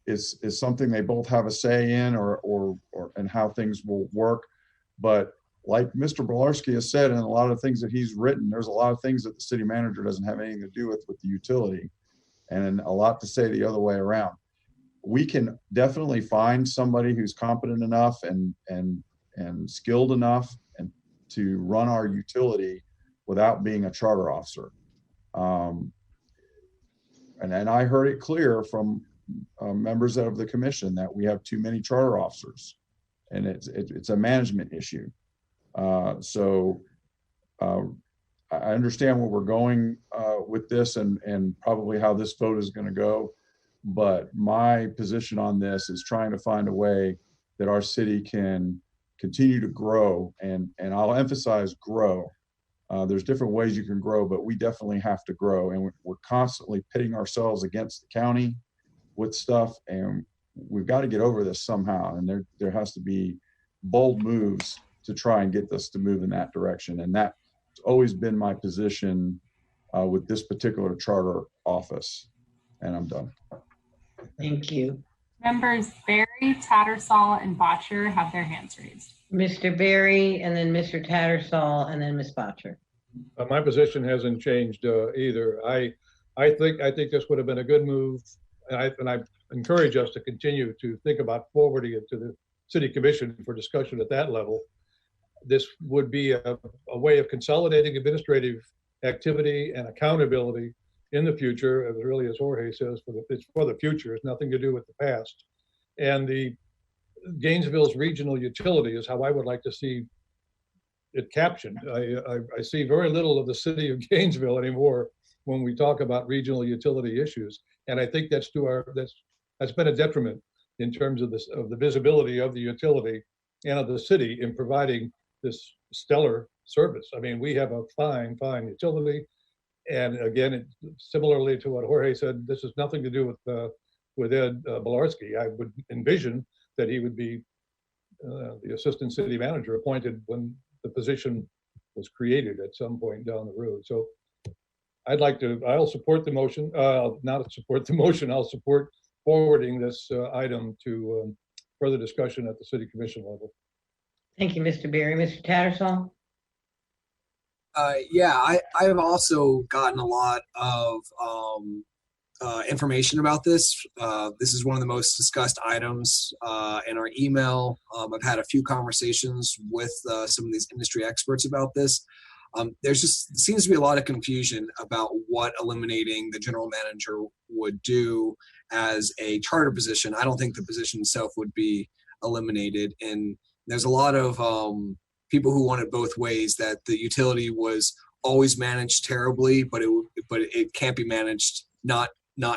[SPEAKER 4] is something they both have a say in or and how things will work. But like Mr. Bolarski has said, and a lot of things that he's written, there's a lot of things that the city manager doesn't have anything to do with the utility, and a lot to say the other way around. We can definitely find somebody who's competent enough and skilled enough and to run our utility without being a charter officer. And I heard it clear from members of the commission that we have too many charter officers, and it's a management issue. So I understand where we're going with this and probably how this vote is going to go. But my position on this is trying to find a way that our city can continue to grow, and I'll emphasize grow. There's different ways you can grow, but we definitely have to grow, and we're constantly pitting ourselves against the county with stuff, and we've got to get over this somehow. And there has to be bold moves to try and get us to move in that direction, and that's always been my position with this particular charter office. And I'm done.
[SPEAKER 1] Thank you.
[SPEAKER 2] Members Barry, Tattersall, and Botcher have their hands raised.
[SPEAKER 1] Mr. Barry, and then Mr. Tattersall, and then Ms. Botcher.
[SPEAKER 10] My position hasn't changed either. I think this would have been a good move, and I encourage us to continue to think about forwarding it to the city commission for discussion at that level. This would be a way of consolidating administrative activity and accountability in the future, as really as Jorge says, it's for the future. It's nothing to do with the past. And the Gainesville's regional utility is how I would like to see it captioned. I see very little of the city of Gainesville anymore when we talk about regional utility issues, and I think that's been a detriment in terms of the visibility of the utility and of the city in providing this stellar service. I mean, we have a fine utility. And again, similarly to what Jorge said, this has nothing to do with Ed Bolarski. I would envision that he would be the assistant city manager appointed when the position was created at some point down the road. So I'll support the motion, not support the motion, I'll support forwarding this item to further discussion at the city commission level.
[SPEAKER 1] Thank you, Mr. Barry. Mr. Tattersall?
[SPEAKER 6] Yeah, I've also gotten a lot of information about this. This is one of the most discussed items in our email. I've had a few conversations with some of these industry experts about this. There's just seems to be a lot of confusion about what eliminating the general manager would do as a charter position. I don't think the position itself would be eliminated, and there's a lot of people who want it both ways, that the utility was always managed terribly, but it can't be managed not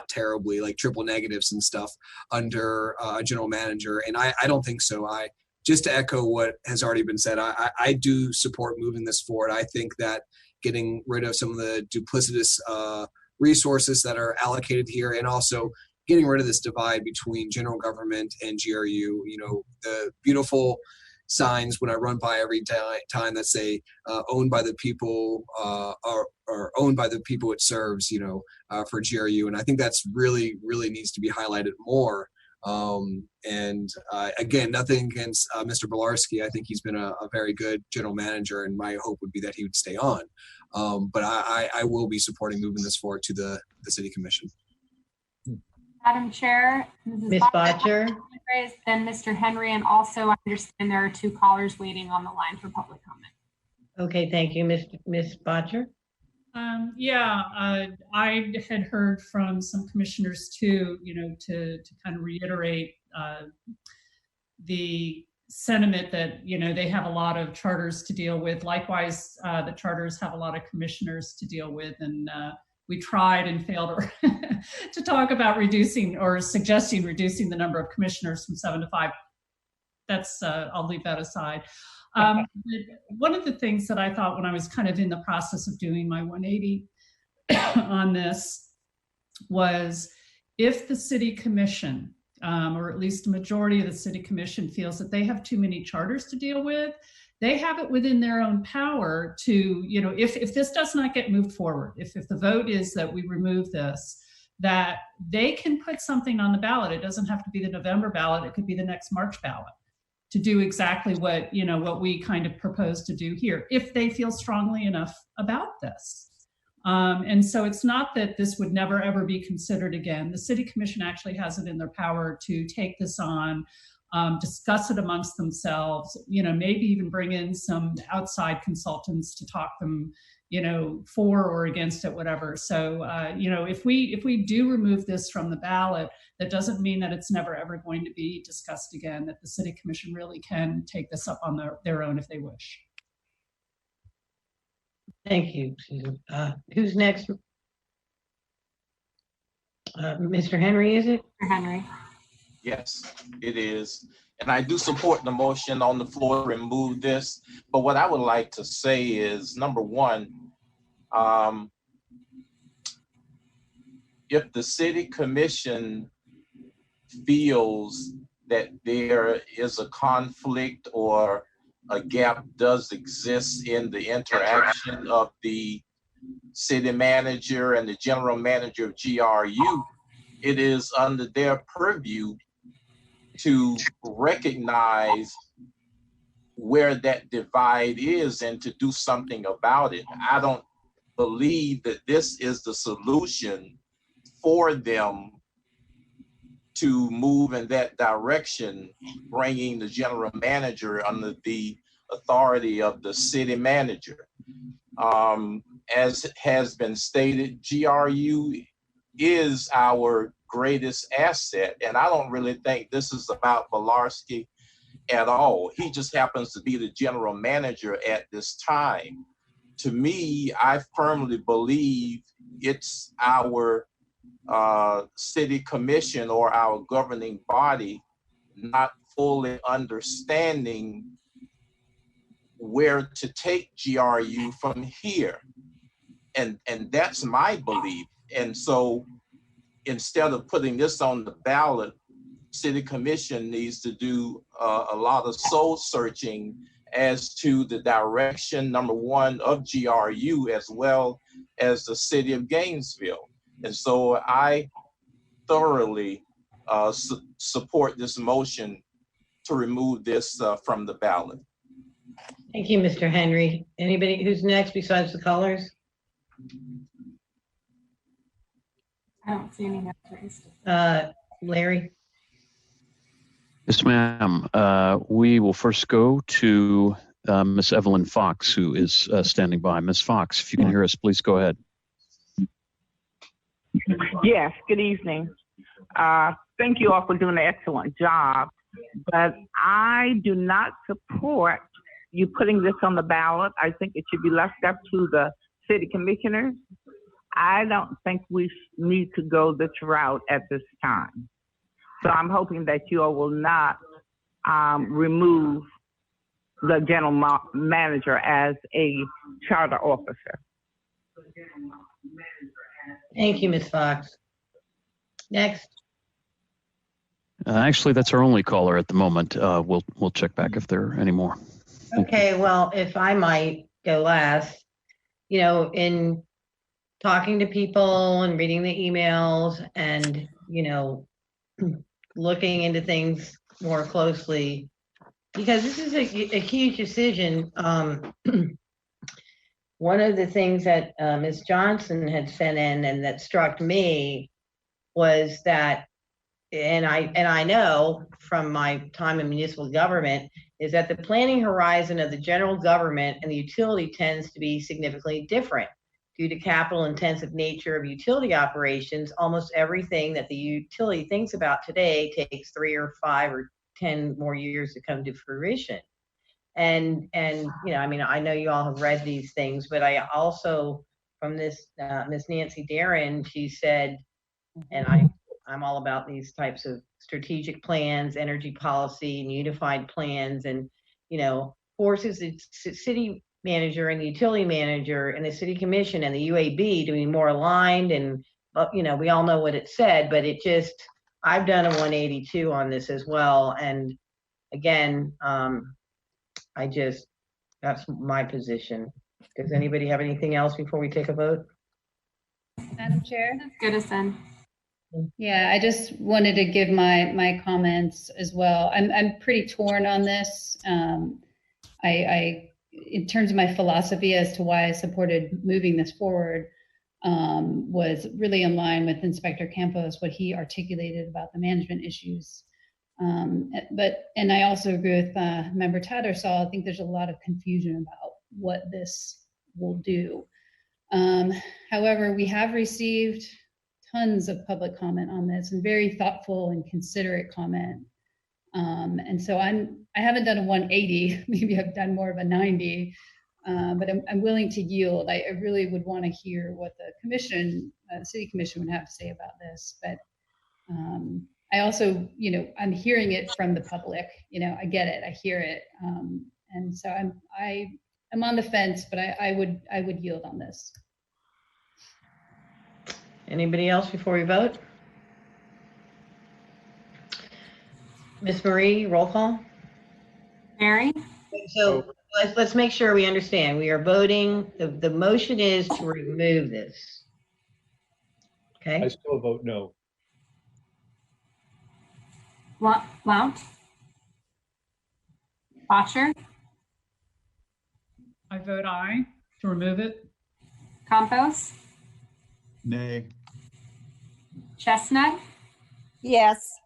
[SPEAKER 6] terribly, like triple negatives and stuff under a general manager. And I don't think so. Just to echo what has already been said, I do support moving this forward. I think that getting rid of some of the duplicitous resources that are allocated here, and also getting rid of this divide between general government and GRU, you know, the beautiful signs when I run by every time that say owned by the people or owned by the people it serves, you know, for GRU. And I think that's really needs to be highlighted more. And again, nothing against Mr. Bolarski. I think he's been a very good general manager, and my hope would be that he would stay on. But I will be supporting moving this forward to the city commission.
[SPEAKER 2] Madam Chair,
[SPEAKER 1] Ms. Botcher?
[SPEAKER 2] then Mr. Henry, and also I understand there are 2 callers waiting on the line for public comment.
[SPEAKER 1] Okay, thank you, Ms. Botcher.
[SPEAKER 3] I had heard from some commissioners too, to kind of reiterate the sentiment that, they have a lot of charters to deal with. Likewise, the charters have a lot of commissioners to deal with. And we tried and failed to talk about reducing or suggesting reducing the number of commissioners from 7 to 5. That's, I'll leave that aside. One of the things that I thought when I was kind of in the process of doing my 180 on this was, if the city commission, or at least a majority of the city commission, feels that they have too many charters to deal with, they have it within their own power to, if this does not get moved forward, if the vote is that we remove this, that they can put something on the ballot. It doesn't have to be the November ballot. It could be the next March ballot, to do exactly what we kind of propose to do here, if they feel strongly enough about this. And so it's not that this would never, ever be considered again. The city commission actually has it in their power to take this on, discuss it amongst themselves, maybe even bring in some outside consultants to talk them, for or against it, whatever. So, if we do remove this from the ballot, that doesn't mean that it's never, ever going to be discussed again, that the city commission really can take this up on their own if they wish.
[SPEAKER 1] Thank you, Susan. Who's next? Mr. Henry, is it?
[SPEAKER 2] Mr. Henry.
[SPEAKER 11] Yes, it is. And I do support the motion on the floor to remove this. But what I would like to say is, number one, if the city commission feels that there is a conflict or a gap does exist in the interaction of the city manager and the general manager of GRU, it is under their purview to recognize where that divide is and to do something about it. I don't believe that this is the solution for them to move in that direction, bringing the general manager under the authority of the city manager. As has been stated, GRU is our greatest asset, and I don't really think this is about Bolarski at all. He just happens to be the general manager at this time. To me, I firmly believe it's our city commission or our governing body not fully understanding where to take GRU from here. And that's my belief. And so instead of putting this on the ballot, city commission needs to do a lot of soul searching as to the direction, number one, of GRU as well as the city of Gainesville. And so I thoroughly support this motion to remove this from the ballot.
[SPEAKER 1] Thank you, Mr. Henry. Anybody who's next besides the callers?
[SPEAKER 2] I don't see any hands raised.
[SPEAKER 1] Larry?
[SPEAKER 9] Yes, ma'am. We will first go to Miss Evelyn Fox, who is standing by. Miss Fox, if you can hear us, please go ahead.
[SPEAKER 13] Yes, good evening. Thank you all for doing an excellent job, but I do not support you putting this on the ballot. I think it should be left up to the city commissioners. I don't think we need to go this route at this time. So I'm hoping that you all will not remove the general manager as a charter officer.
[SPEAKER 1] Thank you, Ms. Fox. Next.
[SPEAKER 9] Actually, that's our only caller at the moment. We'll check back if there are any more.
[SPEAKER 1] Okay, well, if I might go last, in talking to people and reading the emails and, looking into things more closely, because this is a huge decision. One of the things that Ms. Johnson had sent in and that struck me was that and I know from my time in municipal government is that the planning horizon of the general government and the utility tends to be significantly different. Due to capital intensive nature of utility operations, almost everything that the utility thinks about today takes 3 or 5 or 10 more years to come to fruition. And you know, I mean, I know you all have read these things, but I also, from this Miss Nancy Darren, she said, and I'm all about these types of strategic plans, energy policy, and unified plans, and you know, forces the city manager and the utility manager and the city commission and the UAB to be more aligned. And you know, we all know what it said, but it just, I've done a 182 on this as well. And again, that's my position. Does anybody have anything else before we take a vote?
[SPEAKER 5] Madam Chair?
[SPEAKER 2] Goodison.
[SPEAKER 5] Yeah, I just wanted to give my comments as well. I'm pretty torn on this. I in terms of my philosophy as to why I supported moving this forward, was really in line with Inspector Campos, what he articulated about the management issues. And I also agree with Member Tattersall. I think there's a lot of confusion about what this will do. However, we have received tons of public comment on this, and very thoughtful and considerate comment. And so I haven't done a 180, maybe I've done more of a 90, but I'm willing to yield. I really would want to hear what the commission, city commission would have to say about this. But I also, you know, I'm hearing it from the public, you know, I get it, I hear it. And so I'm on the fence, but I would yield on this.
[SPEAKER 1] Anybody else before we vote? Miss Marie, roll call.
[SPEAKER 2] Mary?
[SPEAKER 1] So let's make sure we understand. We are voting, the motion is to remove this. Okay.
[SPEAKER 10] I still vote no.
[SPEAKER 2] Blount? Botcher?
[SPEAKER 3] I vote aye to remove it.
[SPEAKER 2] Campos?
[SPEAKER 4] Nay.
[SPEAKER 2] Chestnut?
[SPEAKER 8] Yes.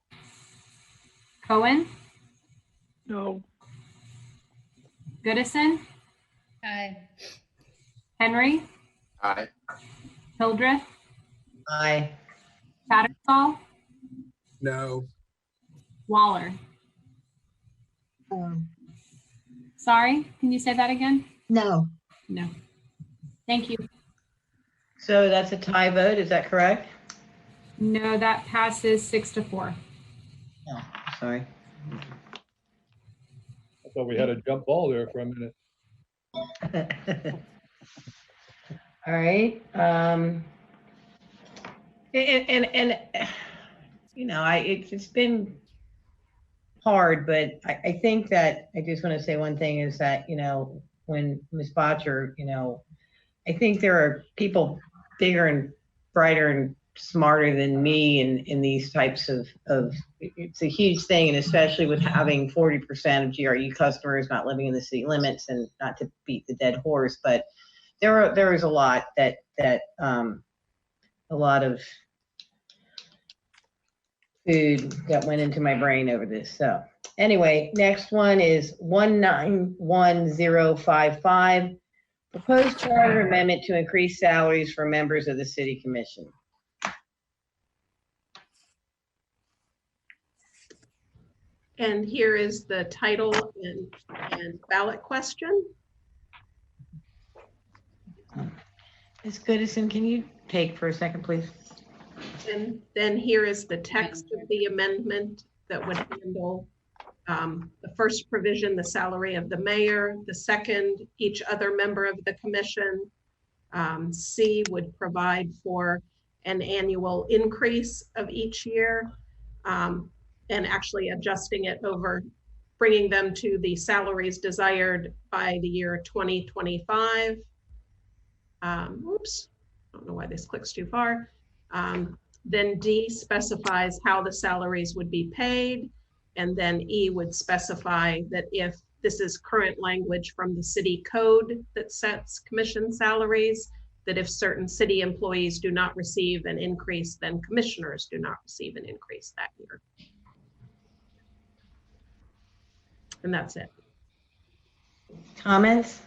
[SPEAKER 2] Cohen?
[SPEAKER 13] No.
[SPEAKER 2] Goodison?
[SPEAKER 5] Aye.
[SPEAKER 2] Henry?
[SPEAKER 11] Aye.
[SPEAKER 2] Hildreth?
[SPEAKER 1] Aye.
[SPEAKER 2] Tattersall?
[SPEAKER 6] No.
[SPEAKER 2] Waller? Sorry, can you say that again?
[SPEAKER 12] No.
[SPEAKER 2] No. Thank you.
[SPEAKER 1] So that's a tie vote, is that correct?
[SPEAKER 2] No, that passes 6-4.
[SPEAKER 1] No, sorry.
[SPEAKER 10] I thought we had a jump ball there for a minute.
[SPEAKER 1] All right. And you know, it's been hard, but I think that I just want to say one thing is that, you know, when Ms. Botcher, you know, I think there are people bigger and brighter and smarter than me in these types of it's a huge thing, and especially with having 40% of GRU customers not living in the city limits, and not to beat the dead horse, but there is a lot that a lot of food that went into my brain over this. So anyway, next one is 191055, proposed charter amendment to increase salaries for members of the city commission.
[SPEAKER 7] And here is the title and ballot question.
[SPEAKER 1] Ms. Goodison, can you take for a second, please?
[SPEAKER 7] And then here is the text of the amendment that would handle the first provision, the salary of the mayor; the second, each other member of the commission. C would provide for an annual increase of each year, and actually adjusting it over, bringing them to the salaries desired by the year 2025. Oops, I don't know why this clicks too far. Then D specifies how the salaries would be paid. And then E would specify that if this is current language from the city code that sets commission salaries, that if certain city employees do not receive an increase, then commissioners do not receive an increase that year. And that's it.
[SPEAKER 1] Comments?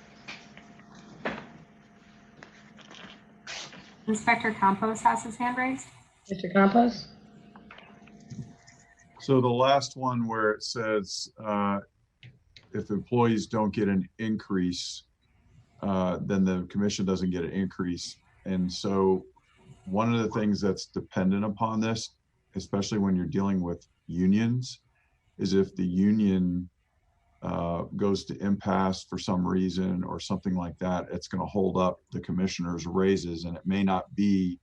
[SPEAKER 2] Inspector Campos has his hand raised.
[SPEAKER 1] Mr. Campos?
[SPEAKER 4] So the last one where it says, if employees don't get an increase, then the commission doesn't get an increase. And so one of the things that's dependent upon this, especially when you're dealing with unions, is if the union goes to impasse for some reason or something like that, it's going to hold up the commissioners' raises, and it may not be,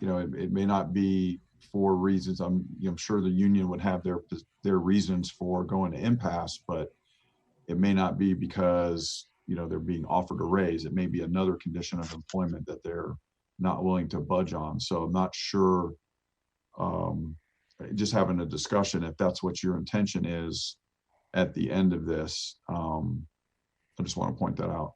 [SPEAKER 4] it may not be for reasons. I'm sure the union would have their reasons for going to impasse, but it may not be because they're being offered a raise. It may be another condition of employment that they're not willing to budge on. So I'm not sure. Just having a discussion, if that's what your intention is at the end of this. I just want to point that out.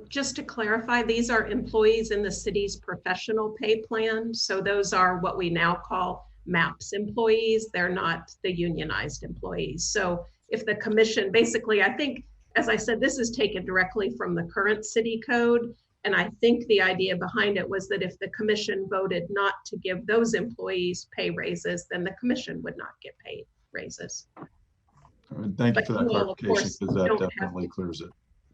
[SPEAKER 7] Just to clarify, these are employees in the city's professional pay plan. So those are what we now call MAPS employees. They're not the unionized employees. So if the commission, basically, I think, as I said, this is taken directly from the current city code. And I think the idea behind it was that if the commission voted not to give those employees pay raises, then the commission would not get paid raises.
[SPEAKER 4] Thank you for that clarification, because that definitely clears it.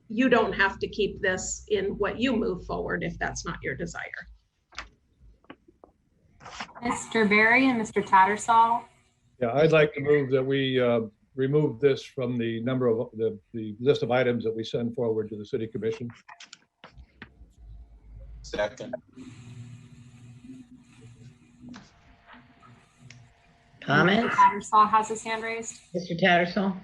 [SPEAKER 7] You don't have to keep this in what you move forward if that's not your desire.
[SPEAKER 2] Mr. Berry and Mr. Tattersall.
[SPEAKER 10] Yeah, I'd like to move that we remove this from the number of the list of items that we send forward to the city commission.
[SPEAKER 11] Second.
[SPEAKER 1] Comments?
[SPEAKER 2] Mr. Tattersall has his hand raised.
[SPEAKER 1] Mr. Tattersall?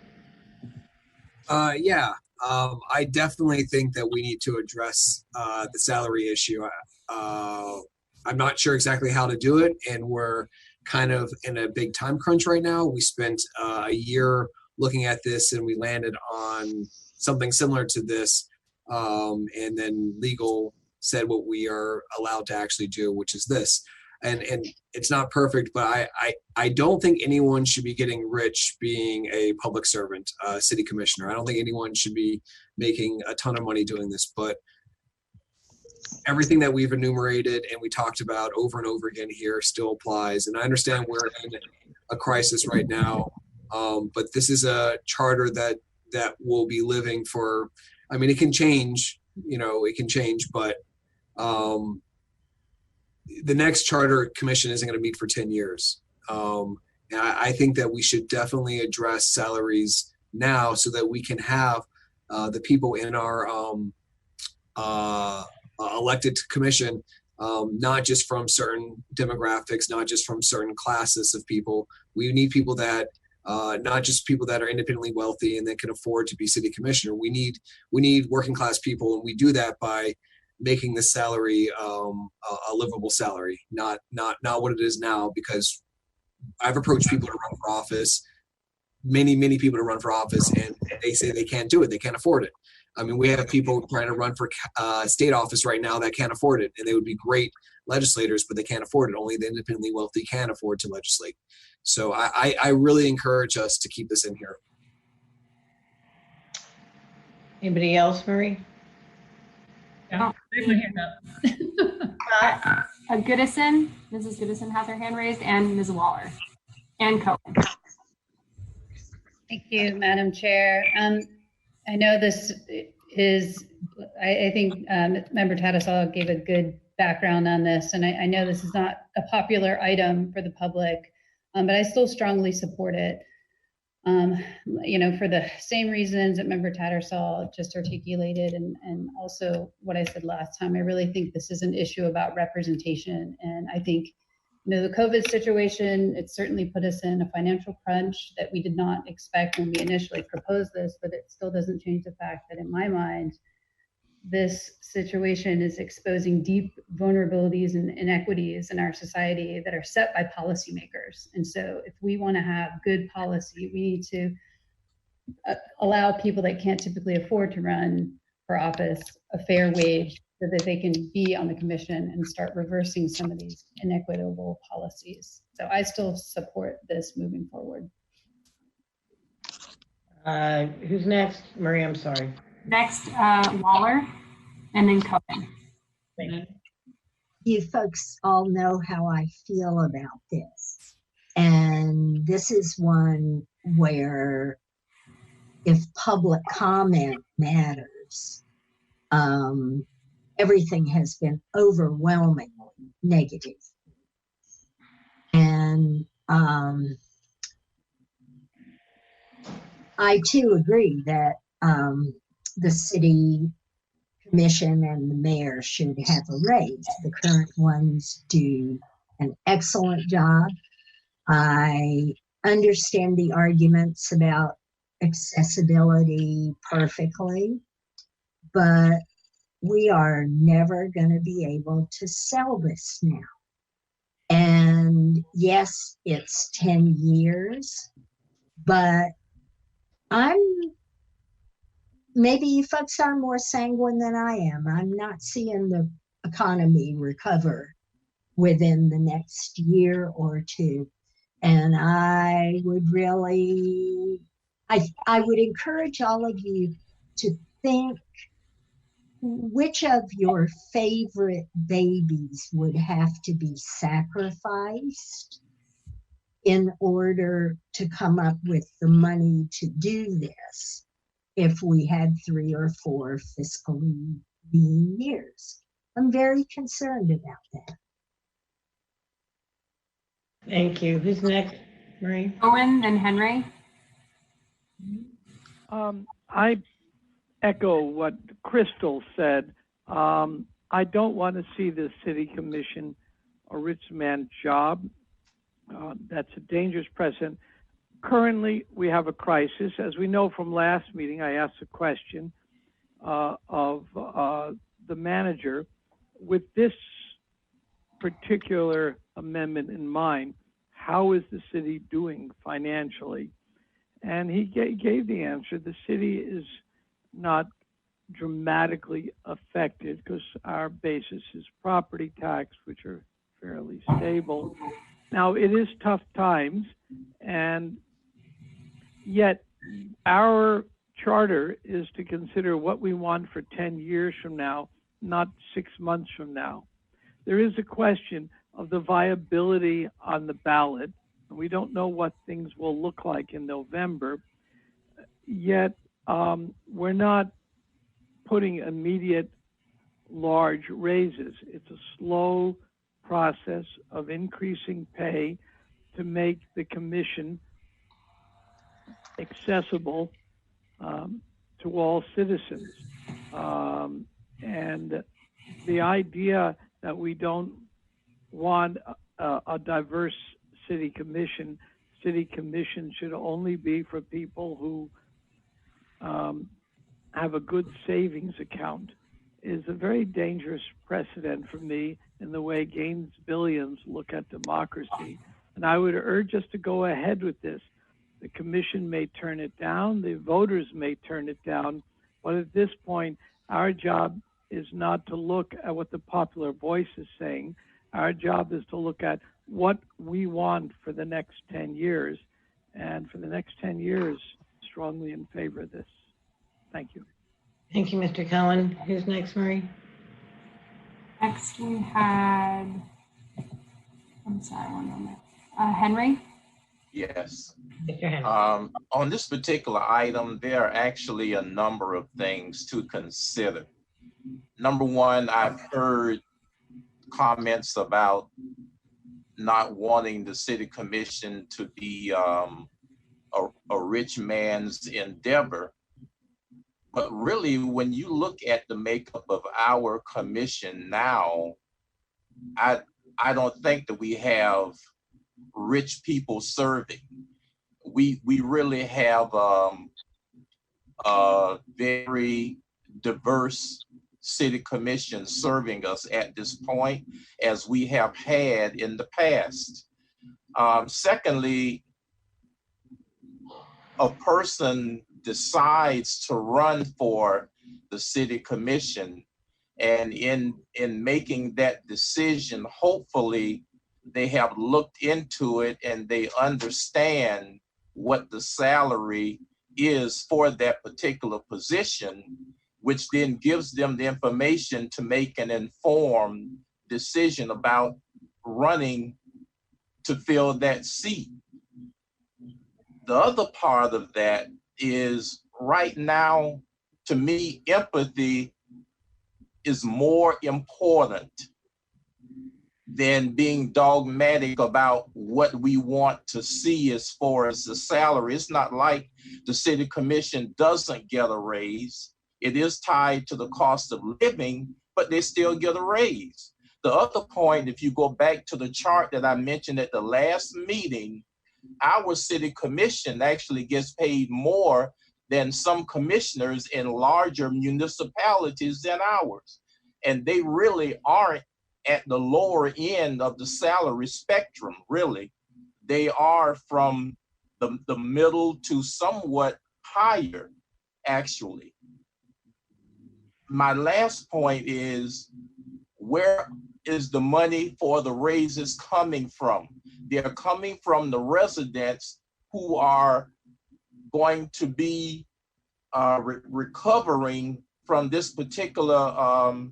[SPEAKER 6] Yeah, I definitely think that we need to address the salary issue. I'm not sure exactly how to do it, and we're kind of in a big time crunch right now. We spent a year looking at this, and we landed on something similar to this, and then legal said what we are allowed to actually do, which is this. And it's not perfect, but I don't think anyone should be getting rich being a public servant, city commissioner. I don't think anyone should be making a ton of money doing this, but everything that we've enumerated and we talked about over and over again here still applies. And I understand we're in a crisis right now, but this is a charter that will be living for, I mean, it can change, it can change, but the next charter commission isn't going to meet for 10 years. And I think that we should definitely address salaries now so that we can have the people in our elected commission, not just from certain demographics, not just from certain classes of people. We need people that, not just people that are independently wealthy and that can afford to be city commissioner. We need working class people, and we do that by making the salary a livable salary, not what it is now. Because I've approached people to run for office, many people to run for office, and they say they can't do it, they can't afford it. I mean, we have people trying to run for state office right now that can't afford it, and they would be great legislators, but they can't afford it. Only the independently wealthy can afford to legislate. So I really encourage us to keep this in here.
[SPEAKER 1] Anybody else, Marie?
[SPEAKER 3] Yeah, raise my hand up.
[SPEAKER 2] Goodison, Mrs. Goodison has her hand raised, and Ms. Waller, and Cohen.
[SPEAKER 5] Thank you, Madam Chair. I know this is, I think Member Tattersall gave a good background on this, and I know this is not a popular item for the public, but I still strongly support it. For the same reasons that Member Tattersall just articulated, and also what I said last time. I really think this is an issue about representation, and I think the COVID situation, it certainly put us in a financial crunch that we did not expect when we initially proposed this, but it still doesn't change the fact that in my mind, this situation is exposing deep vulnerabilities and inequities in our society that are set by policymakers. And so if we want to have good policy, we need to allow people that can't typically afford to run for office a fair wage so that they can be on the commission and start reversing some of these inequitable policies. So I still support this moving forward.
[SPEAKER 1] Who's next? Marie, I'm sorry.
[SPEAKER 2] Next, Waller, and then Cohen.
[SPEAKER 12] You folks all know how I feel about this. And this is one where if public comment matters, everything has been overwhelmingly negative. And I too agree that the city commission and the mayor should have a raise. The current ones do an excellent job. I understand the arguments about accessibility perfectly, but we are never going to be able to sell this now. And yes, it's 10 years, but maybe you folks are more sanguine than I am. I'm not seeing the economy recover within the next year or two. And I would really, I would encourage all of you to think which of your favorite babies would have to be sacrificed in order to come up with the money to do this if we had 3 or 4 fiscally lean years. I'm very concerned about that.
[SPEAKER 1] Thank you. Who's next, Marie?
[SPEAKER 2] Owen, then Henry.
[SPEAKER 14] I echo what Crystal said. I don't want to see the city commission a rich man's job. That's a dangerous precedent. Currently, we have a crisis. As we know from last meeting, I asked a question of the manager. With this particular amendment in mind, how is the city doing financially? And he gave the answer. The city is not dramatically affected because our basis is property tax, which are fairly stable. Now, it is tough times, and yet our charter is to consider what we want for 10 years from now, not 6 months from now. There is a question of the viability on the ballot. We don't know what things will look like in November, yet we're not putting immediate large raises. It's a slow process of increasing pay to make the commission accessible to all citizens. And the idea that we don't want a diverse city commission should only be for people who have a good savings account is a very dangerous precedent for me in the way gains billions look at democracy. And I would urge us to go ahead with this. The commission may turn it down, the voters may turn it down, but at this point, our job is not to look at what the popular voice is saying. Our job is to look at what we want for the next 10 years. And for the next 10 years, strongly in favor of this. Thank you.
[SPEAKER 1] Thank you, Mr. Cohen. Who's next, Marie?
[SPEAKER 2] Next we had, I'm sorry, one moment. Henry?
[SPEAKER 11] Yes.
[SPEAKER 1] Mr. Henry.
[SPEAKER 11] On this particular item, there are actually a number of things to consider. Number one, I've heard comments about not wanting the city commission to be a rich man's endeavor. But really, when you look at the makeup of our commission now, I don't think that we have rich people serving. We really have a very diverse city commission serving us at this point, as we have had in the past. Secondly, a person decides to run for the city commission. And in making that decision, hopefully they have looked into it and they understand what the salary is for that particular position, which then gives them the information to make an informed decision about running to fill that seat. The other part of that is, right now, to me, empathy is more important than being dogmatic about what we want to see as far as the salary. It's not like the city commission doesn't get a raise. It is tied to the cost of living, but they still get a raise. The other point, if you go back to the chart that I mentioned at the last meeting, our city commission actually gets paid more than some commissioners in larger municipalities than ours. And they really aren't at the lower end of the salary spectrum, really. They are from the middle to somewhat higher, actually. My last point is, where is the money for the raises coming from? They're coming from the residents who are going to be recovering from this particular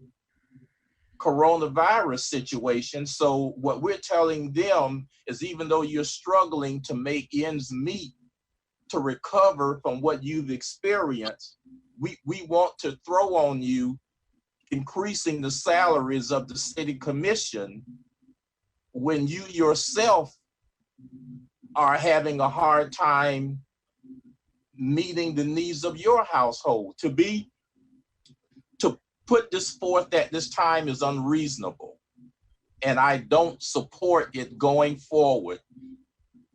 [SPEAKER 11] coronavirus situation. So what we're telling them is, even though you're struggling to make ends meet to recover from what you've experienced, we want to throw on you increasing the salaries of the city commission when you yourself are having a hard time meeting the needs of your household. To put this forth at this time is unreasonable, and I don't support it going forward.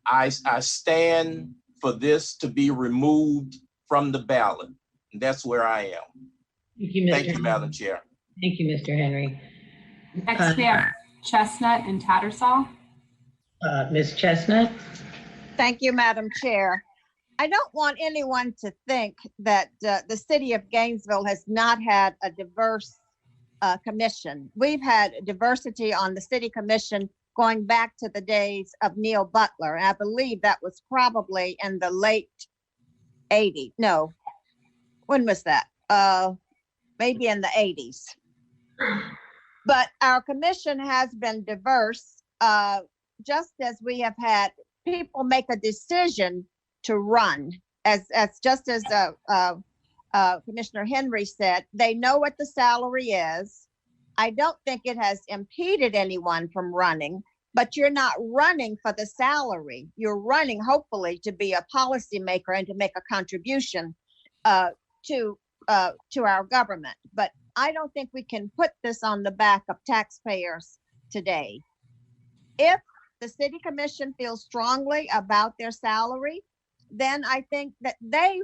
[SPEAKER 11] I stand for this to be removed from the ballot, and that's where I am.
[SPEAKER 1] Thank you, Mr.
[SPEAKER 11] Thank you, Madam Chair.
[SPEAKER 1] Thank you, Mr. Henry.
[SPEAKER 2] Next, we have Chestnut and Tattersall.
[SPEAKER 1] Ms. Chestnut?
[SPEAKER 8] Thank you, Madam Chair. I don't want anyone to think that the city of Gainesville has not had a diverse commission. We've had diversity on the city commission going back to the days of Neil Butler. And I believe that was probably in the late 80s. No, when was that? Maybe in the 80s. But our commission has been diverse, just as we have had people make a decision to run, as Commissioner Henry said. They know what the salary is. I don't think it has impeded anyone from running, but you're not running for the salary. You're running, hopefully, to be a policymaker and to make a contribution to our government. But I don't think we can put this on the back of taxpayers today. If the city commission feels strongly about their salary, then I think that they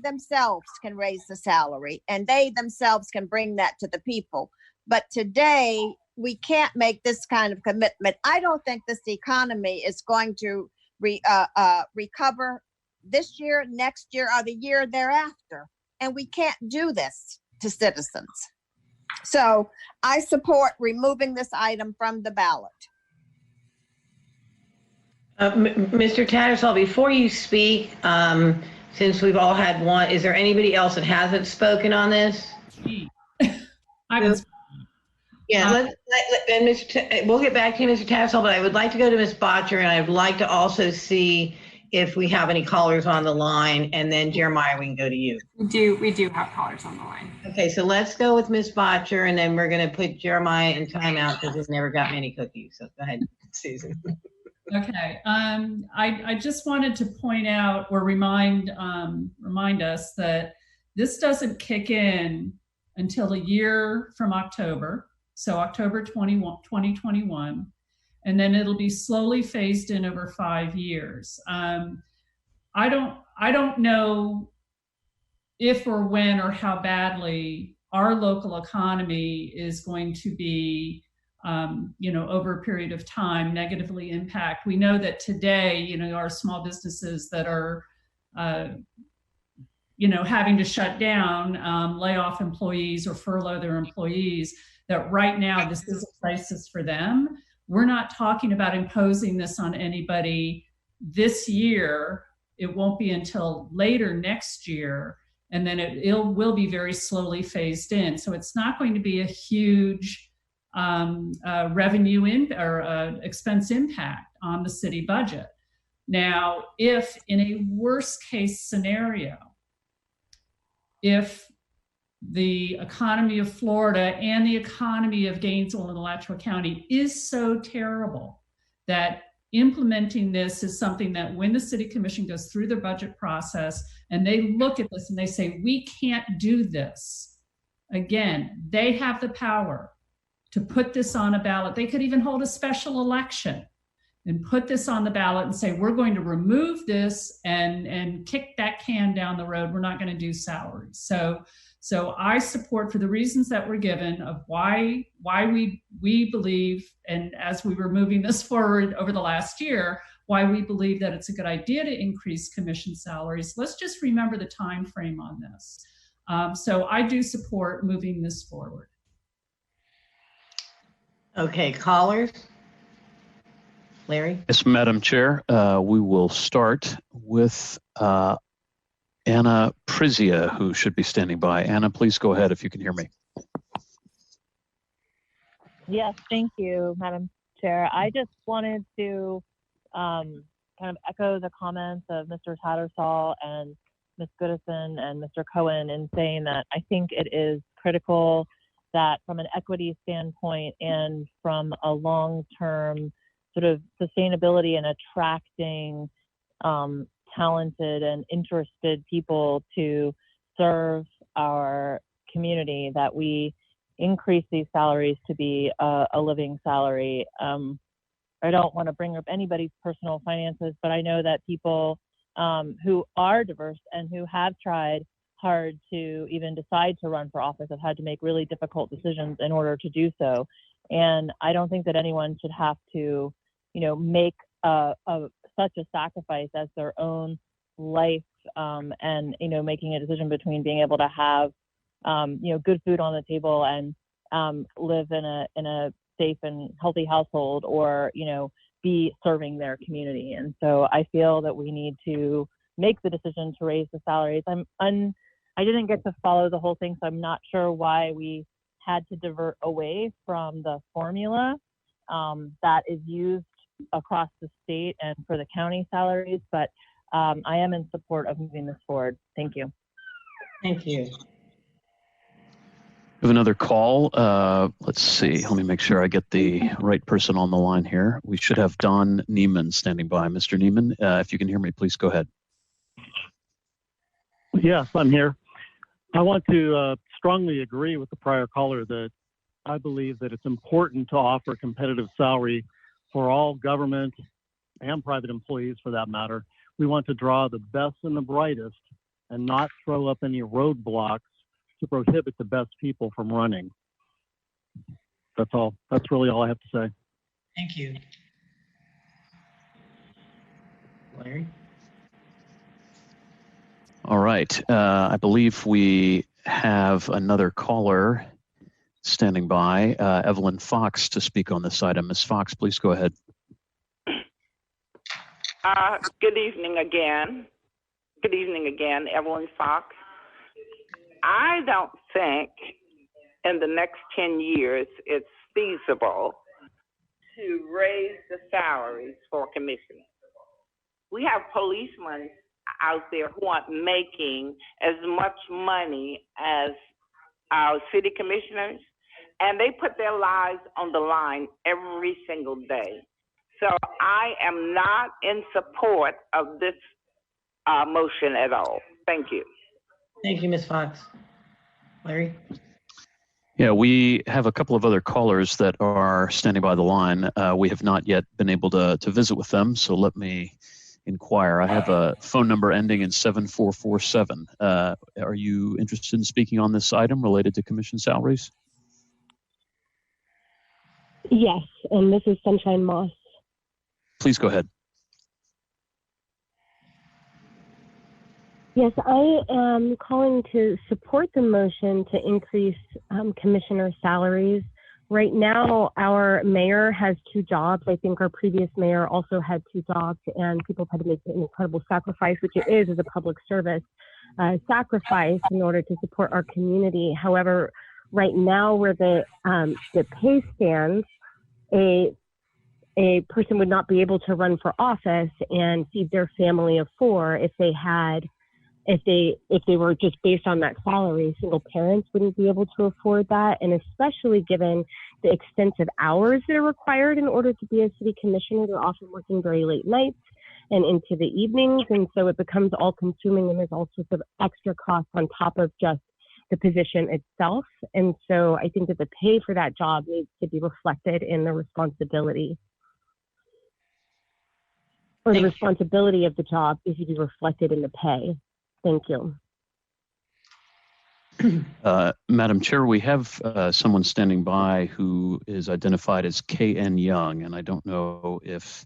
[SPEAKER 8] themselves can raise the salary, and they themselves can bring that to the people. But today, we can't make this kind of commitment. I don't think this economy is going to recover this year, next year, or the year thereafter. And we can't do this to citizens. So I support removing this item from the ballot.
[SPEAKER 1] Mr. Tattersall, before you speak, since we've all had one, is there anybody else that hasn't spoken on this? Yeah, we'll get back to you, Mr. Tattersall, but I would like to go to Ms. Botcher, and I'd like to also see if we have any callers on the line, and then Jeremiah, we can go to you.
[SPEAKER 2] We do have callers on the line.
[SPEAKER 1] Okay, so let's go with Ms. Botcher, and then we're going to put Jeremiah in timeout because he's never got many cookies. So go ahead, Susan.
[SPEAKER 3] Okay, I just wanted to point out or remind us that this doesn't kick in until a year from October, so October 2021, and then it'll be slowly phased in over 5 years. I don't know if or when or how badly our local economy is going to be over a period of time negatively impact. We know that today, our small businesses that are having to shut down, lay off employees or furlough their employees, that right now this is a crisis for them. We're not talking about imposing this on anybody this year. It won't be until later next year, and then it will be very slowly phased in. So it's not going to be a huge revenue or expense impact on the city budget. Now, if in a worst case scenario, if the economy of Florida and the economy of Gainesville and Alachua County is so terrible that implementing this is something that when the city commission goes through their budget process and they look at this and they say, we can't do this, again, they have the power to put this on a ballot. They could even hold a special election and put this on the ballot and say, we're going to remove this and kick that can down the road. We're not going to do salaries. So I support, for the reasons that were given, of why we believe, and as we were moving this forward over the last year, why we believe that it's a good idea to increase commission salaries. Let's just remember the time frame on this. So I do support moving this forward.
[SPEAKER 1] Okay, callers. Larry?
[SPEAKER 9] Yes, Madam Chair. We will start with Anna Prizia, who should be standing by. Anna, please go ahead if you can hear me.
[SPEAKER 15] Yes, thank you, Madam Chair. I just wanted to kind of echo the comments of Mr. Tattersall and Ms. Goodison and Mr. Cohen in saying that I think it is critical that from an equity standpoint and from a long-term sort of sustainability and attracting talented and interested people to serve our community, that we increase these salaries to be a living salary. I don't want to bring up anybody's personal finances, but I know that people who are diverse and who have tried hard to even decide to run for office have had to make really difficult decisions in order to do so. And I don't think that anyone should have to, make such a sacrifice as their own life, and making a decision between being able to have good food on the table and live in a safe and healthy household, or be serving their community. And so I feel that we need to make the decision to raise the salaries. I didn't get to follow the whole thing, so I'm not sure why we had to divert away from the formula that is used across the state and for the county salaries, but I am in support of moving this forward. Thank you.
[SPEAKER 1] Thank you.
[SPEAKER 9] We have another call. Let's see. Let me make sure I get the right person on the line here. We should have Don Neiman standing by. Mr. Neiman, if you can hear me, please go ahead.
[SPEAKER 16] Yes, I'm here. I want to strongly agree with the prior caller that I believe that it's important to offer competitive salary for all government and private employees, for that matter. We want to draw the best and the brightest and not throw up any roadblocks to prohibit the best people from running. That's all. That's really all I have to say.
[SPEAKER 1] Thank you. Larry?
[SPEAKER 9] All right. I believe we have another caller standing by, Evelyn Fox, to speak on this item. Ms. Fox, please go ahead.
[SPEAKER 13] Good evening again. Good evening again, Evelyn Fox. I don't think in the next 10 years it's feasible to raise the salaries for commissioners. We have policemen out there who aren't making as much money as our city commissioners, and they put their lives on the line every single day. So I am not in support of this motion at all. Thank you.
[SPEAKER 1] Thank you, Ms. Fox. Larry?
[SPEAKER 9] Yeah, we have a couple of other callers that are standing by the line. We have not yet been able to visit with them, so let me inquire. I have a phone number ending in 7447. Are you interested in speaking on this item related to commission salaries?
[SPEAKER 17] Yes, and this is Sunshine Moss.
[SPEAKER 9] Please go ahead.
[SPEAKER 17] Yes, I am calling to support the motion to increase commissioner salaries. Right now, our mayor has 2 jobs. I think our previous mayor also had 2 jobs, and people have had to make an incredible sacrifice, which it is as a public service sacrifice in order to support our community. However, right now, where the pay stands, a person would not be able to run for office and feed their family of 4 if they were just based on that salary. Single parents wouldn't be able to afford that, and especially given the extensive hours that are required in order to be a city commissioner, they're often working very late nights and into the evenings, and so it becomes all consuming, and there's all sorts of extra costs on top of just the position itself. And so I think that the pay for that job needs to be reflected in the responsibility, or the responsibility of the job is to be reflected in the pay. Thank you.
[SPEAKER 9] Madam Chair, we have someone standing by who is identified as KN Young, and I don't know if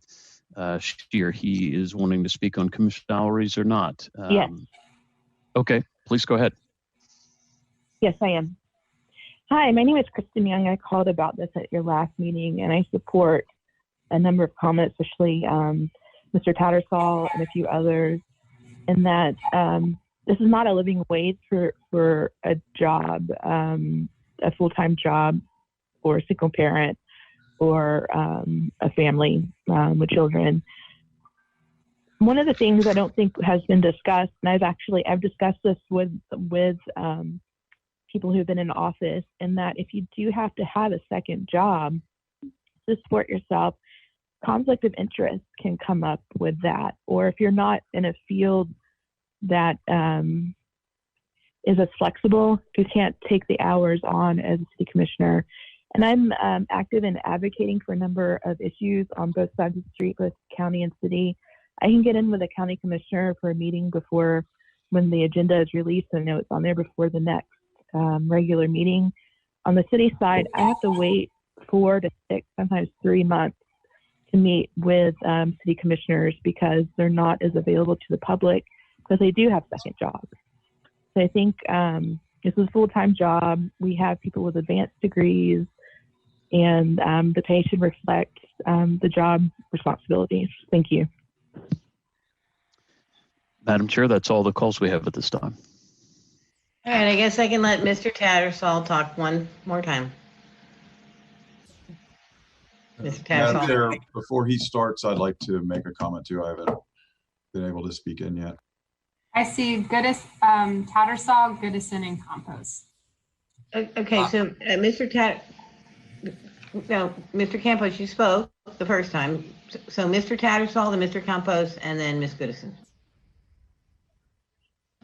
[SPEAKER 9] she or he is wanting to speak on commission salaries or not.
[SPEAKER 18] Yes.
[SPEAKER 9] Okay, please go ahead.
[SPEAKER 18] Yes, I am. Hi, my name is Kristen Young. I called about this at your last meeting, and I support a number of comments, especially Mr. Tattersall and a few others, in that this is not a living wage for a job, a full-time job, or a single parent, or a family with children. One of the things I don't think has been discussed, and I've discussed this with people who've been in office, in that if you do have to have a second job to support yourself, conflict of interest can come up with that. Or if you're not in a field that is as flexible, you can't take the hours on as a city commissioner. And I'm active in advocating for a number of issues on both sides of the street, both county and city. I can get in with a county commissioner for a meeting before, when the agenda is released, I know it's on there before the next regular meeting. On the city side, I have to wait 4 to 6, sometimes 3 months to meet with city commissioners, because they're not as available to the public, because they do have second jobs. So I think this is a full-time job. We have people with advanced degrees, and the pay should reflect the job responsibilities. Thank you.
[SPEAKER 9] Madam Chair, that's all the calls we have at this time.
[SPEAKER 1] All right, I guess I can let Mr. Tattersall talk one more time. Mr.
[SPEAKER 4] Madam
[SPEAKER 1] Tattersall.
[SPEAKER 4] Chair, before he starts, I'd like to make a comment too. I haven't been able to speak in yet.
[SPEAKER 2] I see Tattersall, Goodison, and Campos.
[SPEAKER 1] Okay, so Mr. Campos, you spoke the first time. So Mr. Tattersall, then Mr. Campos, and then Ms. Goodison.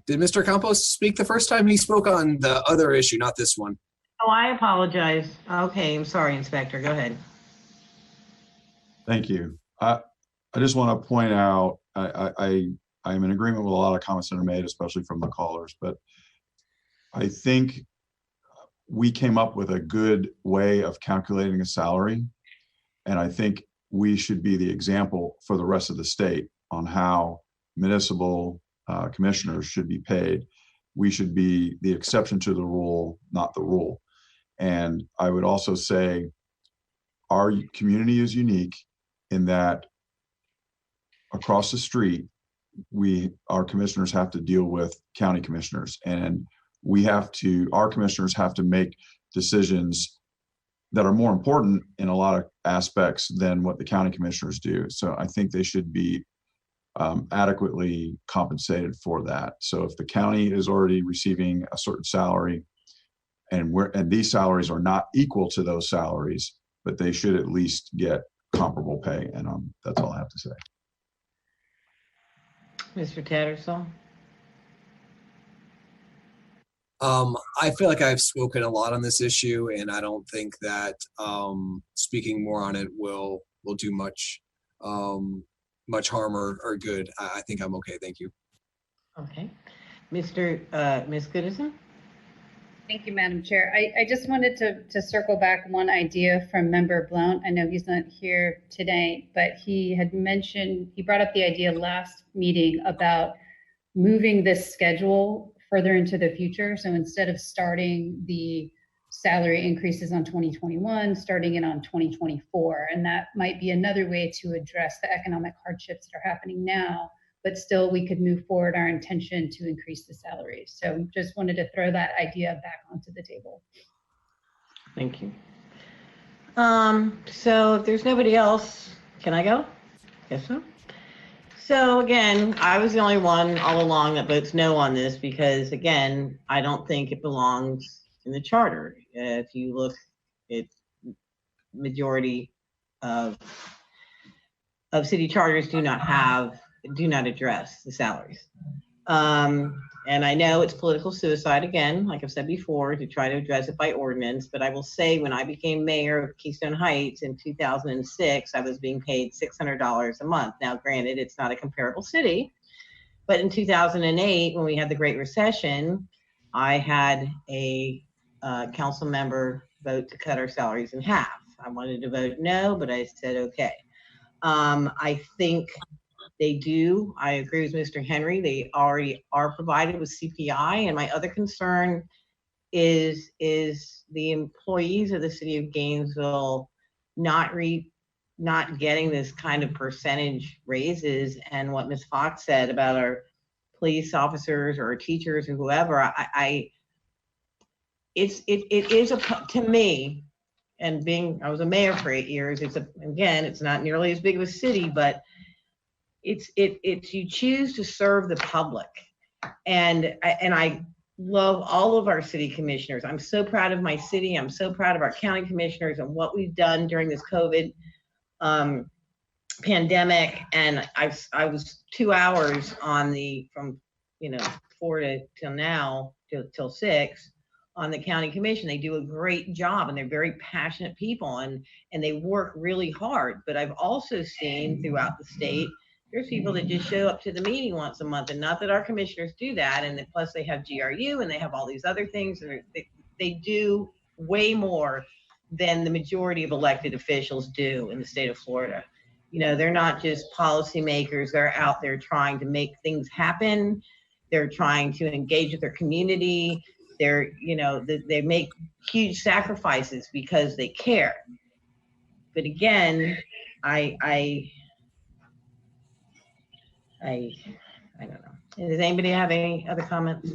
[SPEAKER 6] Did Mr. Campos speak the first time? He spoke on the other issue, not this one.
[SPEAKER 1] Oh, I apologize. Okay, I'm sorry, Inspector. Go ahead.
[SPEAKER 4] Thank you. I just want to point out, I'm in agreement with a lot of comments that are made, especially from the callers, but I think we came up with a good way of calculating a salary. And I think we should be the example for the rest of the state on how municipal commissioners should be paid. We should be the exception to the rule, not the rule. And I would also say our community is unique in that across the street, our commissioners have to deal with county commissioners, and our commissioners have to make decisions that are more important in a lot of aspects than what the county commissioners do. So I think they should be adequately compensated for that. So if the county is already receiving a certain salary, and these salaries are not equal to those salaries, but they should at least get comparable pay. And that's all I have to say.
[SPEAKER 1] Mr. Tattersall.
[SPEAKER 6] I feel like I've spoken a lot on this issue, and I don't think that speaking more on it will do much harm or good. I think I'm okay. Thank you.
[SPEAKER 1] Okay. Ms. Goodison.
[SPEAKER 5] Thank you, Madam Chair. I just wanted to circle back one idea from Member Blount. I know he's not here today, but he brought up the idea last meeting about moving this schedule further into the future. So instead of starting the salary increases on 2021, starting it on 2024. And that might be another way to address the economic hardships that are happening now, but still we could move forward our intention to increase the salaries. So just wanted to throw that idea back onto the table.
[SPEAKER 1] Thank you. So if there's nobody else, can I go? Guess so. So again, I was the only one all along that votes no on this because again, I don't think it belongs in the charter. If you look at majority of city charters do not address the salaries. And I know it's political suicide again, like I've said before, to try to address it by ordinance, but I will say when I became mayor of Keystone Heights in 2006, I was being paid $600 a month. Now, granted, it's not a comparable city, but in 2008, when we had the Great Recession, I had a council member vote to cut our salaries in half. I wanted to vote no, but I said, okay. I think they do. I agree with Mr. Henry. They already are provided with CPI. And my other concern is the employees of the city of Gainesville not getting this kind of percentage raises. And what Ms. Fox said about our police officers or our teachers or whoever, it is to me, and I was a mayor for 8 years. It's not nearly as big of a city, but it's you choose to serve the public, and I love all of our city commissioners. I'm so proud of my city. I'm so proud of our county commissioners and what we've done during this COVID pandemic. And I was 2 hours from 4 till now till 6 on the county commission. They do a great job and they're very passionate people and they work really hard. But I've also seen throughout the state, there's people that just show up to the meeting once a month, and not that our commissioners do that. And plus they have GRU and they have all these other things, and they do way more than the majority of elected officials do in the state of Florida. They're not just policymakers. They're out there trying to make things happen. They're trying to engage with their community. They make huge sacrifices because they care. But again, I don't know. Does anybody have any other comments?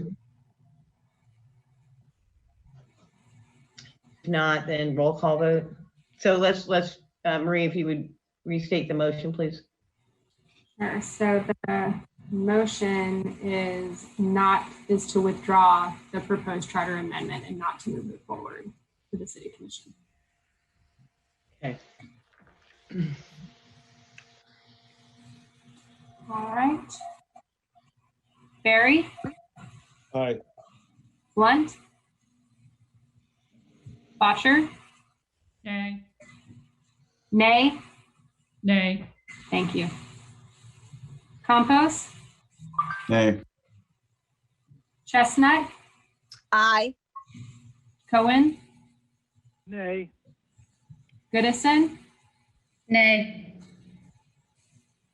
[SPEAKER 1] If not, then roll call vote. So let's Marie, if you would restate the motion, please.
[SPEAKER 2] Sure. So the motion is to withdraw the proposed charter amendment and not to move it forward to the city commission.
[SPEAKER 1] Okay.
[SPEAKER 2] All right. Barry?
[SPEAKER 10] Aye.
[SPEAKER 2] Blunt? Botcher?
[SPEAKER 3] Nay.
[SPEAKER 2] Nay?
[SPEAKER 3] Nay.
[SPEAKER 2] Thank you. Campos?
[SPEAKER 4] Nay.
[SPEAKER 2] Chestnut?
[SPEAKER 8] Aye.
[SPEAKER 2] Cohen?
[SPEAKER 14] Nay.
[SPEAKER 2] Goodison?
[SPEAKER 5] Nay.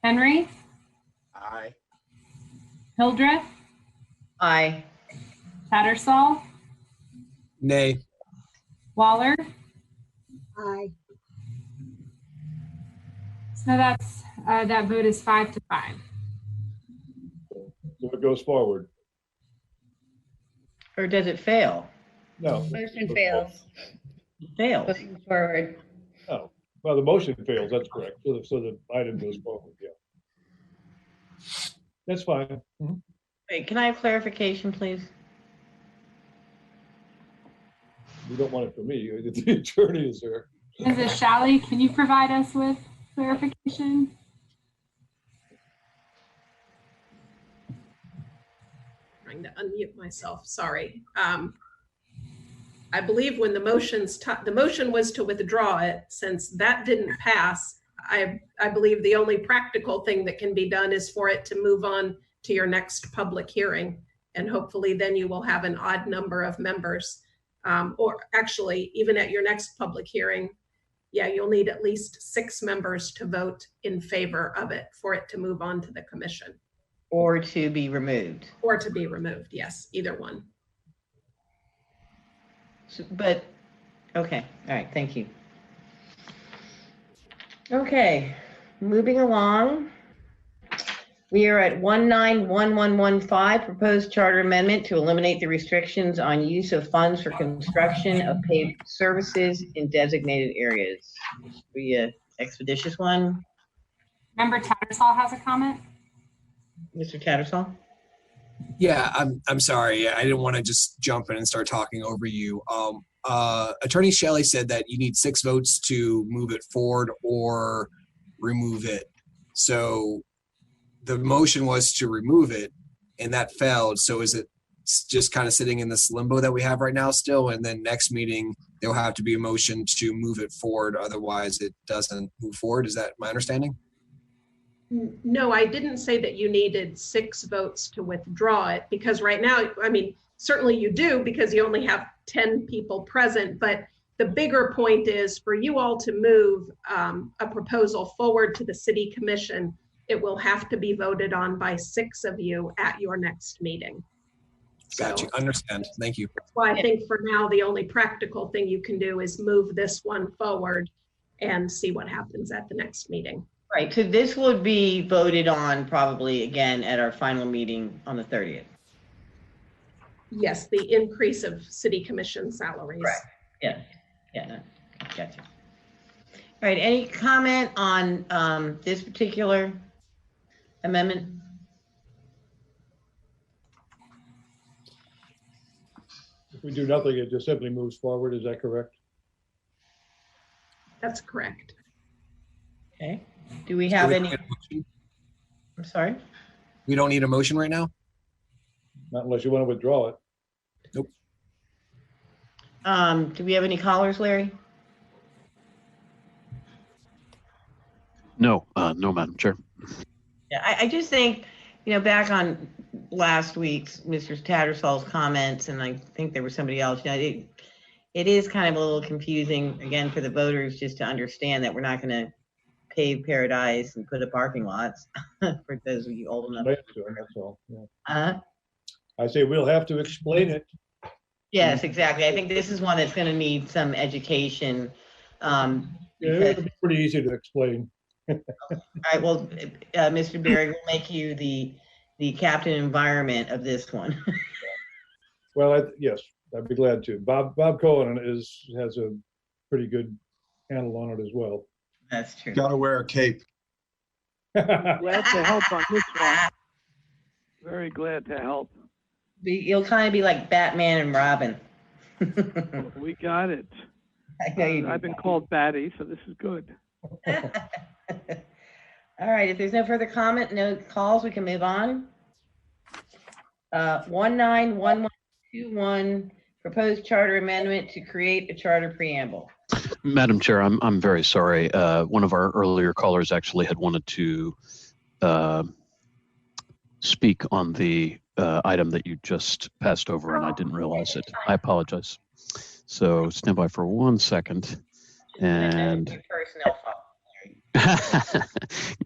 [SPEAKER 2] Henry?
[SPEAKER 11] Aye.
[SPEAKER 2] Hildreth?
[SPEAKER 1] Aye.
[SPEAKER 2] Tattersall?
[SPEAKER 6] Nay.
[SPEAKER 2] Waller?
[SPEAKER 12] Aye.
[SPEAKER 2] So that's that vote is 5-5.
[SPEAKER 10] So it goes forward.
[SPEAKER 1] Or does it fail?
[SPEAKER 10] No.
[SPEAKER 5] Motion fails.
[SPEAKER 1] It fails.
[SPEAKER 5] Moving forward.
[SPEAKER 10] Oh, well, the motion fails. That's correct. So the item goes forward. Yeah. That's fine. Mm-hmm.
[SPEAKER 1] Wait, can I have clarification, please?
[SPEAKER 10] You don't want it from me. The attorney is there.
[SPEAKER 2] Mrs. Shalley, can you provide us with clarification?
[SPEAKER 7] Trying to unmute myself, sorry. I believe when the motion was to withdraw it, since that didn't pass, I believe the only practical thing that can be done is for it to move on to your next public hearing. And hopefully then you will have an odd number of members. Or actually, even at your next public hearing, yeah, you'll need at least 6 members to vote in favor of it for it to move on to the commission.
[SPEAKER 1] Or to be removed.
[SPEAKER 7] Or to be removed, yes, either one.
[SPEAKER 1] So, but, okay, all right, thank you. Okay, moving along. We are at 191115, proposed charter amendment to eliminate the restrictions on use of funds for construction of paved services in designated areas. This should be an expeditious one.
[SPEAKER 2] Member Tattersall has a comment.
[SPEAKER 1] Mr. Tattersall?
[SPEAKER 6] Yeah, I'm sorry. I didn't want to just jump in and start talking over you. Attorney Shelley said that you need 6 votes to move it forward or remove it. So the motion was to remove it, and that failed. So is it just kind of sitting in this limbo that we have right now still? And then next meeting, there'll have to be a motion to move it forward. Otherwise, it doesn't move forward. Is that my understanding?
[SPEAKER 7] No, I didn't say that you needed 6 votes to withdraw it, because right now, I mean, certainly you do because you only have 10 people present, but the bigger point is for you all to move a proposal forward to the city commission, it will have to be voted on by 6 of you at your next meeting.
[SPEAKER 6] Got you. Understand. Thank you.
[SPEAKER 7] That's why I think for now, the only practical thing you can do is move this one forward and see what happens at the next meeting.
[SPEAKER 1] Right, so this would be voted on probably again at our final meeting on the 30th.
[SPEAKER 7] Yes, the increase of city commission salaries.
[SPEAKER 1] Right. Yeah, yeah, gotcha. All right, any comment on this particular amendment?
[SPEAKER 10] If we do nothing, it just simply moves forward. Is that correct?
[SPEAKER 7] That's correct.
[SPEAKER 1] Okay. Do we have any? I'm sorry?
[SPEAKER 6] We don't need a motion right now?
[SPEAKER 10] Not unless you want to withdraw it.
[SPEAKER 6] Nope.
[SPEAKER 1] Do we have any callers, Larry?
[SPEAKER 9] No, no, Madam Chair.
[SPEAKER 1] Yeah, I just think, you know, back on last week's Mr. Tattersall's comments, and I think there was somebody else, you know, it is kind of a little confusing, again, for the voters just to understand that we're not going to pave paradise and put up parking lots for those of you old enough.
[SPEAKER 10] That's all. Yeah. I say we'll have to explain it.
[SPEAKER 1] Yes, exactly. I think this is one that's going to need some education.
[SPEAKER 10] Yeah, it'll be pretty easy to explain.
[SPEAKER 1] All right. Well, Mr. Berry, we'll make you the captain environment of this one.
[SPEAKER 10] Well, yes, I'd be glad to. Bob Cohen has a pretty good handle on it as well.
[SPEAKER 1] That's true.
[SPEAKER 4] Got to wear a cape.
[SPEAKER 14] Glad to help on this one. Very glad to help.
[SPEAKER 1] You'll kind of be like Batman and Robin.
[SPEAKER 14] We got it.
[SPEAKER 1] I know you do.
[SPEAKER 14] I've been called Batty, so this is good.
[SPEAKER 1] All right. If there's no further comment, no calls, we can move on. 191121, proposed charter amendment to create a charter preamble.
[SPEAKER 9] Madam Chair, I'm very sorry. One of our earlier callers actually had wanted to speak on the item that you just passed over, and I didn't realize it. I apologize. So stand by for 1 second. And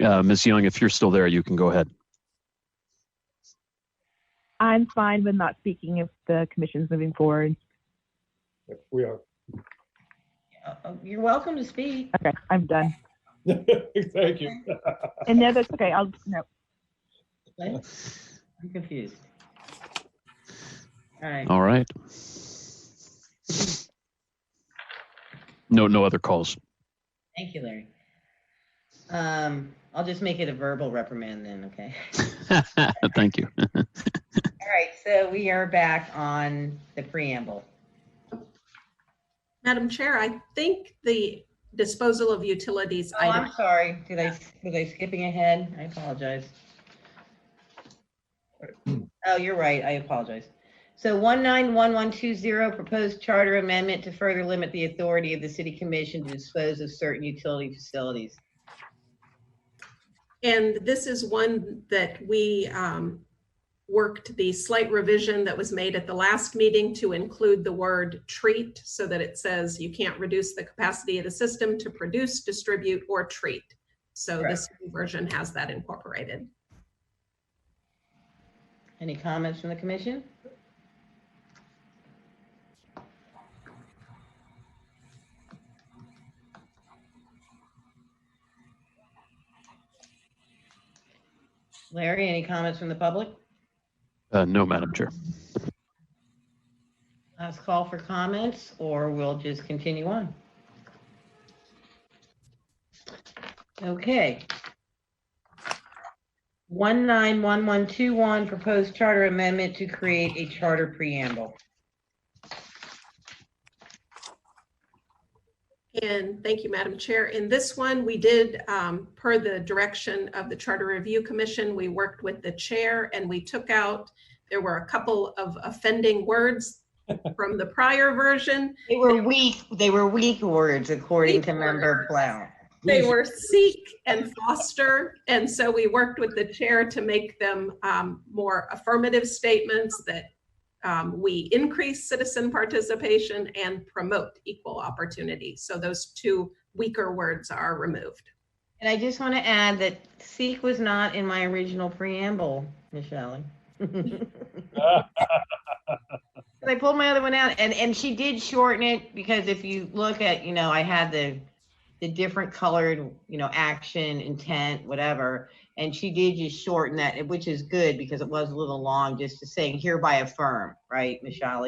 [SPEAKER 9] Ms. Young, if you're still there, you can go ahead.
[SPEAKER 18] I'm fine with not speaking if the commission's moving forward.
[SPEAKER 10] We are.
[SPEAKER 1] You're welcome to speak.
[SPEAKER 18] Okay, I'm done.
[SPEAKER 10] Thank you.
[SPEAKER 18] And no, that's okay. I'll no.
[SPEAKER 1] I'm confused. All right.
[SPEAKER 9] All right. No other calls.
[SPEAKER 1] Thank you, Larry. I'll just make it a verbal reprimand then, okay?
[SPEAKER 9] Thank you.
[SPEAKER 1] All right, so we are back on the preamble.
[SPEAKER 7] Madam Chair, I think the disposal of utilities
[SPEAKER 1] Oh,
[SPEAKER 7] item.
[SPEAKER 1] I'm sorry. Was I skipping ahead? I apologize. Oh, you're right. I apologize. So 191120, proposed charter amendment to further limit the authority of the city commission to dispose of certain utility facilities.
[SPEAKER 7] And this is one that we worked the slight revision that was made at the last meeting to include the word treat, so that it says you can't reduce the capacity of the system to produce, distribute, or treat. So This new version has that incorporated.
[SPEAKER 1] Any comments from the commission? Larry, any comments from the public?
[SPEAKER 9] No, Madam Chair.
[SPEAKER 1] Last call for comments, or we'll just continue on. Okay. 191121, proposed charter amendment to create a charter preamble.
[SPEAKER 7] And thank you, Madam Chair. In this one, we did, per the direction of the Charter Review Commission, we worked with the chair and we took out, there were a couple of offending words from the prior version.
[SPEAKER 1] They were weak words, according to Member Blount.
[SPEAKER 7] They were seek and foster. And so we worked with the chair to make them more affirmative statements that we increase citizen participation and promote equal opportunity. So those two weaker words are removed.
[SPEAKER 1] And I just want to add that seek was not in my original preamble, Michelle. I pulled my other one out, and she did shorten it, because if you look at, I had the different colored, action, intent, whatever, and she did just shorten that, which is good, because it was a little long, just to saying hereby affirm, right, Michelle?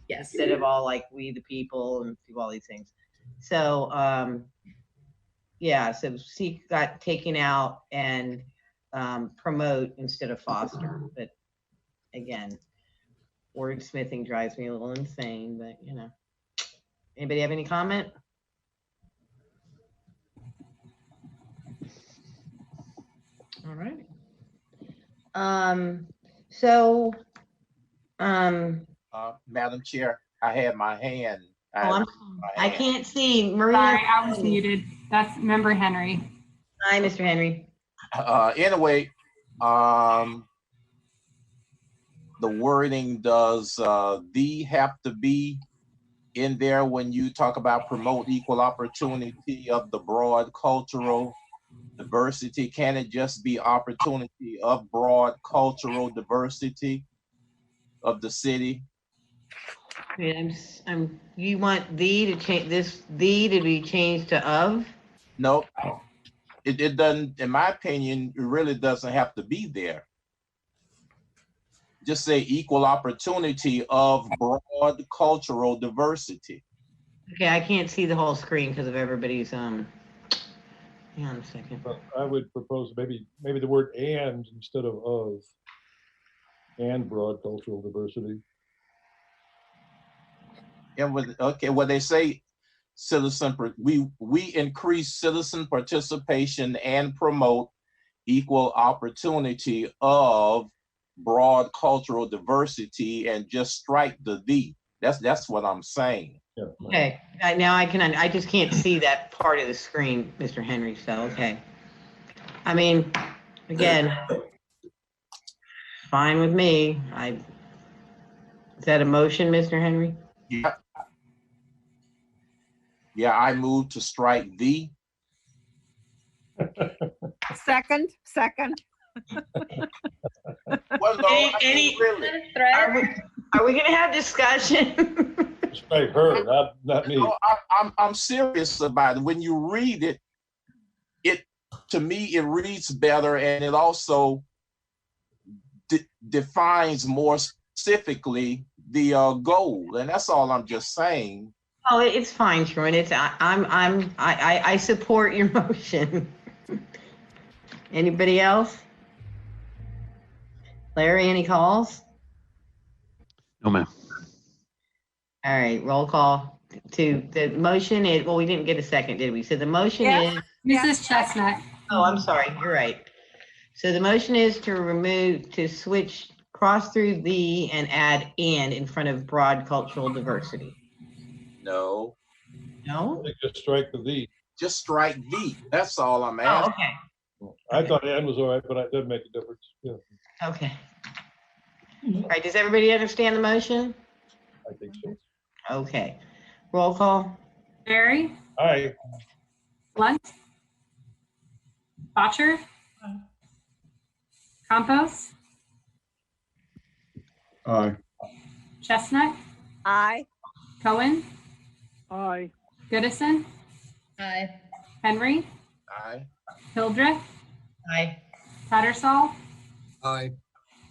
[SPEAKER 7] Yes.
[SPEAKER 1] Instead of all like we the people and do all these things. So yeah, so seek got taken out, and promote instead of foster. But again, wordsmithing drives me a little insane, but anybody have any comment? All right.
[SPEAKER 11] Madam Chair, I had my hand.
[SPEAKER 1] I can't see. Maria.
[SPEAKER 2] Sorry, I was muted. That's Member Henry.
[SPEAKER 1] Hi, Mr. Henry.
[SPEAKER 11] Anyway, the wording does the have to be in there when you talk about promote equal opportunity of the broad cultural diversity? Can it just be opportunity of broad cultural diversity of the city?
[SPEAKER 1] You want the to change this, the to be changed to of?
[SPEAKER 11] No, it doesn't, in my opinion, it really doesn't have to be there. Just say equal opportunity of broad cultural diversity.
[SPEAKER 1] Okay, I can't see the whole screen because of everybody's, hang on a second.
[SPEAKER 10] I would propose maybe the word and instead of, and broad cultural diversity.
[SPEAKER 11] And when they say we increase citizen participation and promote equal opportunity of broad cultural diversity, and just strike the. That's what I'm saying.
[SPEAKER 10] Yeah.
[SPEAKER 1] Okay, now I just can't see that part of the screen, Mr. Henry, so okay. I mean, again, fine with me. Is that a motion, Mr. Henry?
[SPEAKER 11] Yeah. Yeah, I move to strike the.
[SPEAKER 8] Second.
[SPEAKER 11] Well, no, really.
[SPEAKER 1] Are we going to have discussion?
[SPEAKER 10] Strike her, not me.
[SPEAKER 11] No, I'm serious about it. When you read it, to me it reads better, and it also defines more specifically the goal, and that's all I'm just saying.
[SPEAKER 1] Oh, it's fine, Sherwin. I support your motion. Anybody else? Larry, any calls?
[SPEAKER 9] No, ma'am.
[SPEAKER 1] All right, roll call to the motion. Well, we didn't get a second, did we? So the motion is
[SPEAKER 2] Mrs. Chestnut.
[SPEAKER 1] Oh, I'm sorry. You're right. So the motion is to switch, cross through the and add and in front of broad cultural diversity.
[SPEAKER 11] No.
[SPEAKER 1] No?
[SPEAKER 10] Just strike the.
[SPEAKER 11] Just strike the. That's all I'm asking.
[SPEAKER 1] Oh, okay.
[SPEAKER 10] I thought and was all right, but it did make a difference. Yeah.
[SPEAKER 1] Okay. All right. Does everybody understand the motion?
[SPEAKER 10] I think so.
[SPEAKER 1] Okay. Roll call.
[SPEAKER 2] Barry.
[SPEAKER 10] Aye.
[SPEAKER 2] Blunt. Botcher. Campos.
[SPEAKER 4] Aye.
[SPEAKER 2] Chestnut,
[SPEAKER 8] Aye.
[SPEAKER 2] Cohen,
[SPEAKER 14] Aye.
[SPEAKER 2] Goodison,
[SPEAKER 5] Aye.
[SPEAKER 2] Henry,
[SPEAKER 11] Aye.
[SPEAKER 2] Hildreth,
[SPEAKER 1] Aye.
[SPEAKER 2] Tattersall,
[SPEAKER 6] Aye.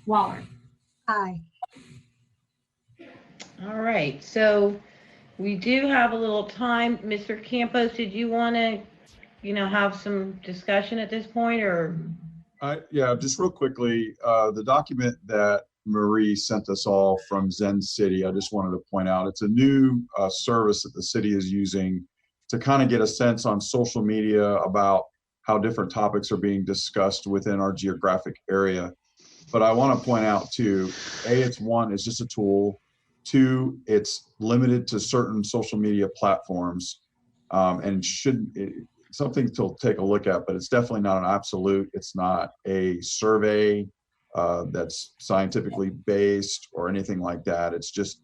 [SPEAKER 2] Waller.
[SPEAKER 12] Aye.
[SPEAKER 1] All right, so we do have a little time. Mr. Campos, did you want to, have some discussion at this point, or?
[SPEAKER 4] Yeah, just real quickly, the document that Marie sent us all from Zen City, I just wanted to point out, it's a new service that the city is using to kind of get a sense on social media about how different topics are being discussed within our geographic area. But I want to point out too, it's just a tool. 2, it's limited to certain social media platforms, and something to take a look at, but it's definitely not an absolute. It's not a survey that's scientifically based or anything like that. It's just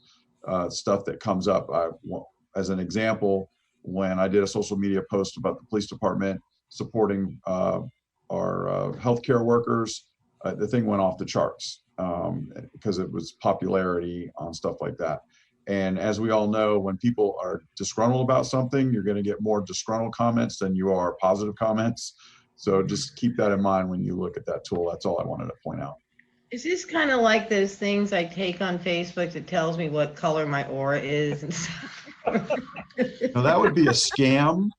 [SPEAKER 4] stuff that comes up. As an example, when I did a social media post about the police department supporting our healthcare workers, the thing went off the charts because it was popularity on stuff like that. And as we all know, when people are disgruntled about something, you're going to get more disgruntled comments than you are positive comments. So just keep that in mind when you look at that tool. That's all I wanted to point out.
[SPEAKER 1] Is this kind of like those things I take on Facebook that tells me what color my aura is and stuff?
[SPEAKER 4] Now that would be a scam.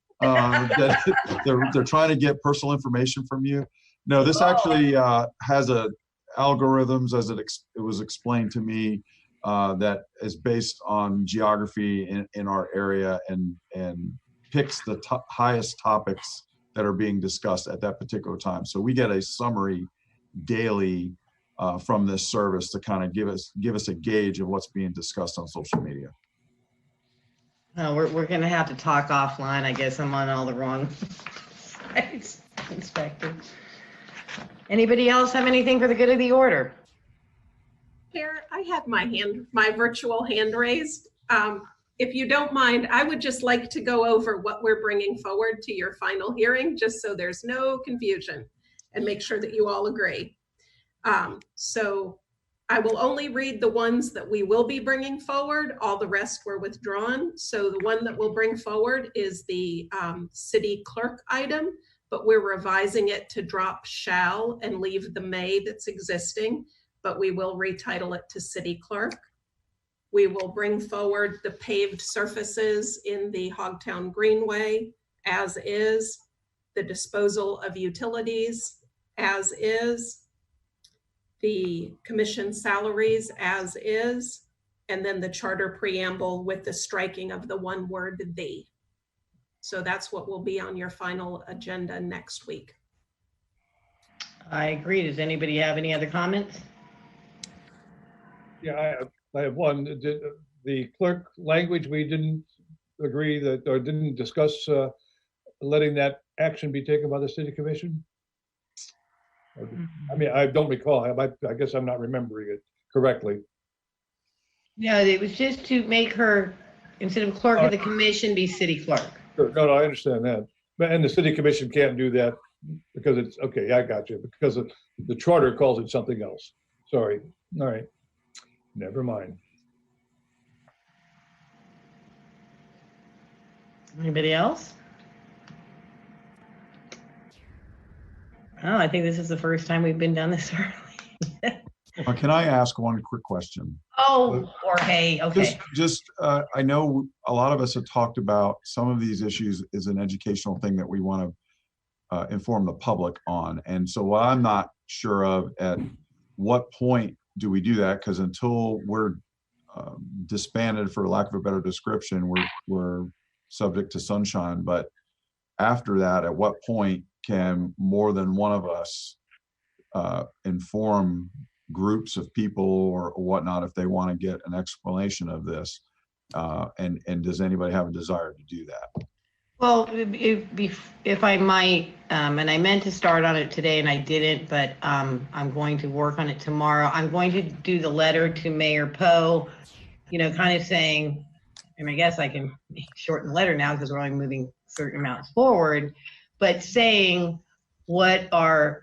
[SPEAKER 4] They're trying to get personal information from you. No, this actually has algorithms, as it was explained to me, that is based on geography in our area and picks the highest topics that are being discussed at that particular time. So we get a summary daily from this service to kind of give us a gauge of what's being discussed on social media.
[SPEAKER 1] Oh, we're going to have to talk offline. I guess I'm on all the wrong sites, Inspector. Anybody else have anything for the good of the order?
[SPEAKER 7] Chair, I have my virtual hand raised. If you don't mind, I would just like to go over what we're bringing forward to your final hearing, just so there's no confusion, and make sure that you all agree. So I will only read the ones that we will be bringing forward. All the rest were withdrawn. So the one that we'll bring forward is the city clerk item, but we're revising it to drop shall and leave the may that's existing, but we will retitle it to city clerk. We will bring forward the paved surfaces in the Hogtown Greenway as is, the disposal of utilities as is, the commission salaries as is, and then the charter preamble with the striking of the one word "the." So that's what will be on your final agenda next week.
[SPEAKER 1] I agree. Does anybody have any other comments?
[SPEAKER 10] Yeah, I have one. The clerk language, we didn't agree that, or didn't discuss letting that action be taken by the city commission? I mean, I don't recall. I guess I'm not remembering it correctly.
[SPEAKER 1] No, it was just to make her, instead of clerk of the commission, be city clerk.
[SPEAKER 10] Sure. No, I understand that. And the city commission can't do that because it's, okay, I got you. Because the charter calls it something else. Sorry. All right. Never mind.
[SPEAKER 1] Anybody else? Oh, I think this is the first time we've been done this early.
[SPEAKER 4] Can I ask one quick question?
[SPEAKER 1] Oh, Jorge, okay.
[SPEAKER 4] I know a lot of us have talked about some of these issues is an educational thing that we want to inform the public on. And so what I'm not sure of, at what point do we do that? Because until we're disbanded, for lack of a better description, we're subject to sunshine. But after that, at what point can more than one of us inform groups of people or whatnot if they want to get an explanation of this? And does anybody have a desire to do that?
[SPEAKER 1] Well, if I might, and I meant to start on it today and I didn't, but I'm going to work on it tomorrow. I'm going to do the letter to Mayor Poe, kind of saying, and I guess I can shorten the letter now because we're only moving certain amounts forward, but saying what are,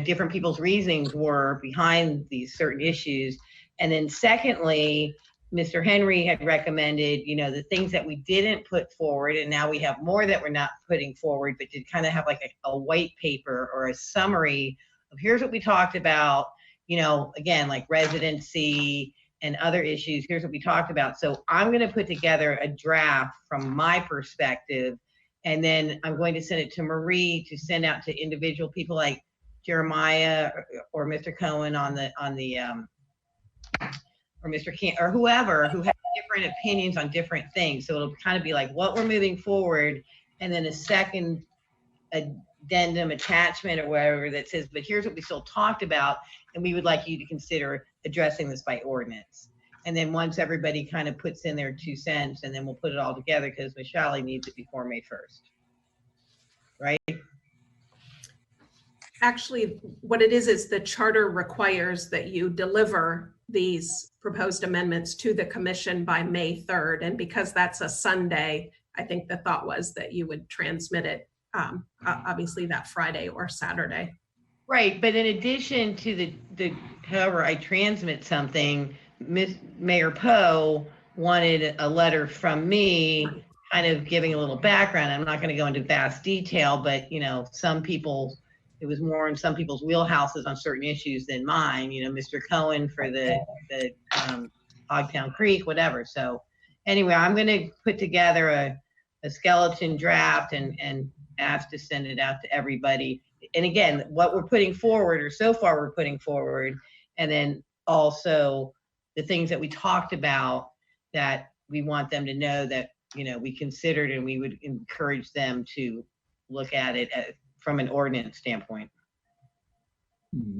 [SPEAKER 1] different people's reasonings were behind these certain issues, And then secondly, Mr. Henry had recommended, the things that we didn't put forward, and now we have more that we're not putting forward, but to kind of have like a white paper or a summary of here's what we talked about, again, like residency and other issues. Here's what we talked about. So I'm going to put together a draft from my perspective, and then I'm going to send it to Marie to send out to individual people like Jeremiah or Mr. Cohen or Mr. Can or whoever who has different opinions on different things. So it'll kind of be like what we're moving forward, and then a second addendum attachment or whatever that says, but here's what we still talked about, and we would like you to consider addressing this by ordinance. And then once everybody kind of puts in their 2 cents, and then we'll put it all together because Michelle needs it before May 1st. Right?
[SPEAKER 7] Actually, what it is the charter requires that you deliver these proposed amendments to the commission by May 3rd. And because that's a Sunday, I think the thought was that you would transmit it obviously that Friday or Saturday.
[SPEAKER 1] Right, but in addition to the however I transmit something, Mayor Poe wanted a letter from me kind of giving a little background. I'm not going to go into vast detail, but some people, it was more in some people's wheelhouses on certain issues than mine. Mr. Cohen for the Hogtown Creek, whatever. So anyway, I'm going to put together a skeleton draft and ask to send it out to everybody. And again, what we're putting forward, or so far we're putting forward, and then also the things that we talked about that we want them to know that we considered, and we would encourage them to look at it from an ordinance standpoint.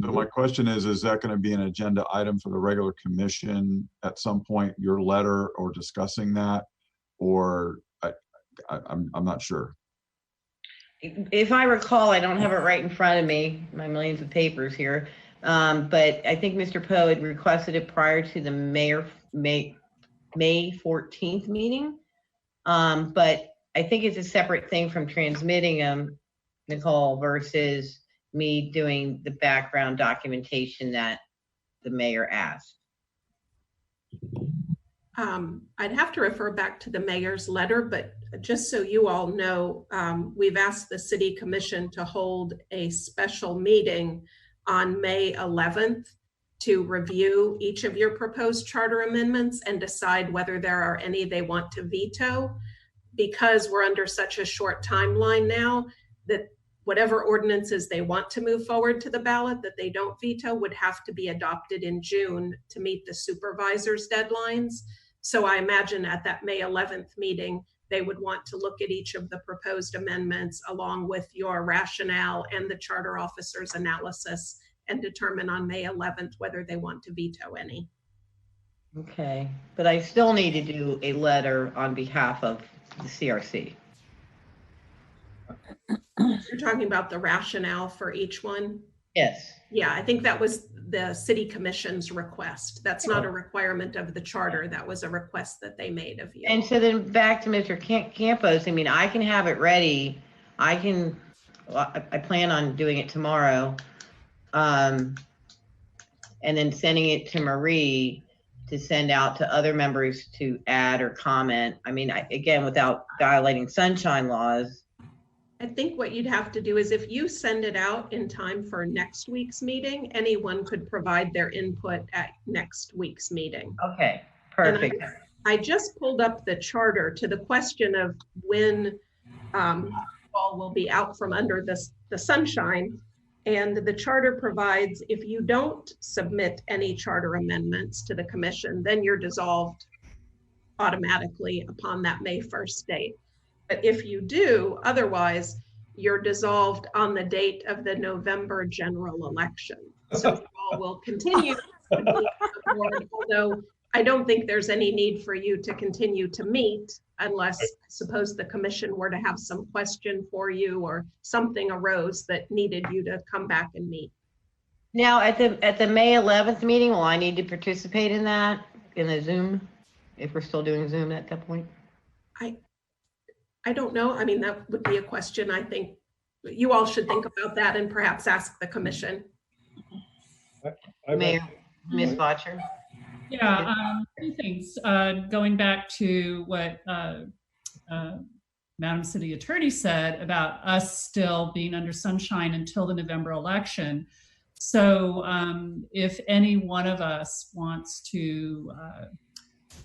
[SPEAKER 4] So my question is that going to be an agenda item for the regular commission at some point, your letter or discussing that, or I'm not sure.
[SPEAKER 1] If I recall, I don't have it right in front of me, my millions of papers here, but I think Mr. Poe had requested it prior to the May 14th meeting. But I think it's a separate thing from transmitting them, Nicole, versus me doing the background documentation that the mayor asked.
[SPEAKER 7] I'd have to refer back to the mayor's letter, but just so you all know, we've asked the city commission to hold a special meeting on May 11th to review each of your proposed charter amendments and decide whether there are any they want to veto. Because we're under such a short timeline now, that whatever ordinances they want to move forward to the ballot that they don't veto would have to be adopted in June to meet the supervisor's deadlines. So I imagine at that May 11th meeting, they would want to look at each of the proposed amendments along with your rationale and the charter officer's analysis and determine on May 11th whether they want to veto any.
[SPEAKER 1] Okay, but I still need to do a letter on behalf of the CRC.
[SPEAKER 7] You're talking about the rationale for each one?
[SPEAKER 1] Yes.
[SPEAKER 7] Yeah, I think that was the city commission's request. That's not a requirement of the charter. That was a request that they made of you.
[SPEAKER 1] And so then back to Mr. Campos, I mean, I can have it ready. I plan on doing it tomorrow. And then sending it to Marie to send out to other members to add or comment. I mean, again, without violating sunshine laws.
[SPEAKER 7] I think what you'd have to do is if you send it out in time for next week's meeting, anyone could provide their input at next week's meeting.
[SPEAKER 1] Okay, perfect.
[SPEAKER 7] I just pulled up the charter to the question of when fall will be out from under the sunshine. And the charter provides if you don't submit any charter amendments to the commission, then you're dissolved automatically upon that May 1st date. But if you do, otherwise, you're dissolved on the date of the November general election. So fall will continue to be on board, although I don't think there's any need for you to continue to meet unless, suppose the commission were to have some question for you or something arose that needed you to come back and meet.
[SPEAKER 1] Now, at the May 11th meeting, will I need to participate in that, in the Zoom, if we're still doing Zoom at that point?
[SPEAKER 7] I don't know. I mean, that would be a question I think you all should think about that and perhaps ask the commission.
[SPEAKER 1] Mayor, Ms. Botcher?
[SPEAKER 3] Yeah, two things. Going back to what Madam City Attorney said about us still being under sunshine until the November election. So if any one of us wants to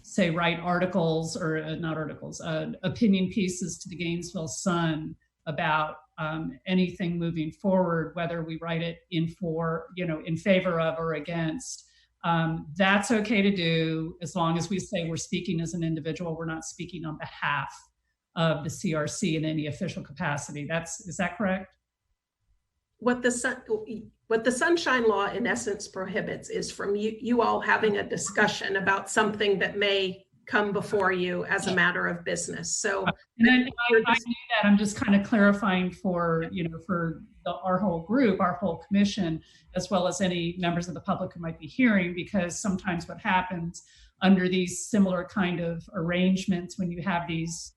[SPEAKER 3] say write articles or not articles, opinion pieces to the Gainesville Sun about anything moving forward, whether we write it in favor of or against, that's okay to do as long as we say we're speaking as an individual. We're not speaking on behalf of the CRC in any official capacity. Is that correct?
[SPEAKER 7] What the sunshine law in essence prohibits is from you all having a discussion about something that may come before you as a matter of business. So
[SPEAKER 3] and I knew that. I'm just kind of clarifying for our whole group, our whole commission, as well as any members of the public who might be hearing, because sometimes what happens under these similar kind of arrangements when you have these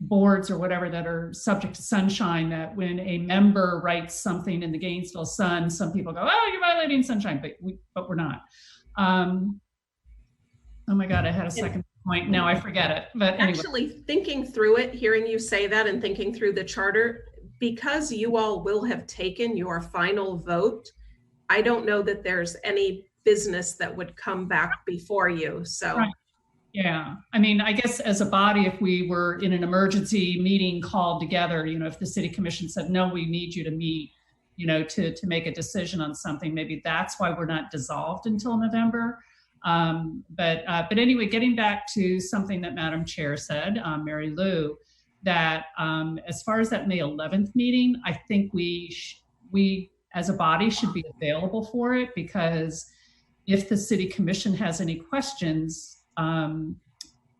[SPEAKER 3] boards or whatever that are subject to sunshine, that when a member writes something in the Gainesville Sun, some people go, "Oh, you're violating sunshine," but we're not. Oh my God, I had a second point. Now I forget it. But anyway.
[SPEAKER 7] Actually, thinking through it, hearing you say that and thinking through the charter, because you all will have taken your final vote, I don't know that there's any business that would come back before you. So.
[SPEAKER 3] Right. Yeah, I mean, I guess as a body, if we were in an emergency meeting called together, if the city commission said, no, we need you to meet, to make a decision on something, maybe that's why we're not dissolved until November. But anyway, getting back to something that Madam Chair said, Mary Lou, that as far as that May 11th meeting, I think we as a body should be available for it, because if the city commission has any questions,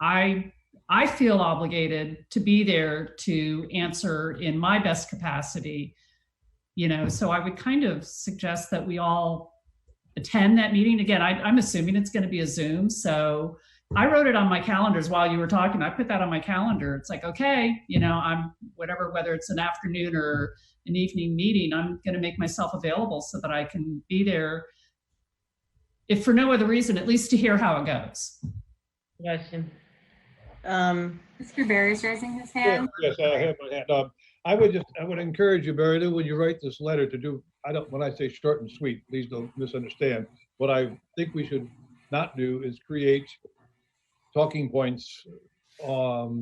[SPEAKER 3] I feel obligated to be there to answer in my best capacity, so I would kind of suggest that we all attend that meeting. Again, I'm assuming it's going to be a Zoom. So I wrote it on my calendars while you were talking. I put that on my calendar. It's like, okay, I'm whether it's an afternoon or an evening meeting, I'm going to make myself available so that I can be there, if for no other reason, at least to hear how it goes.
[SPEAKER 1] Question.
[SPEAKER 2] Mr. Barry's raising his hand.
[SPEAKER 10] Yes, I have my hand. I would encourage you, Barry, when you write this letter to do, when I say short and sweet, please don't misunderstand. What I think we should not do is create talking points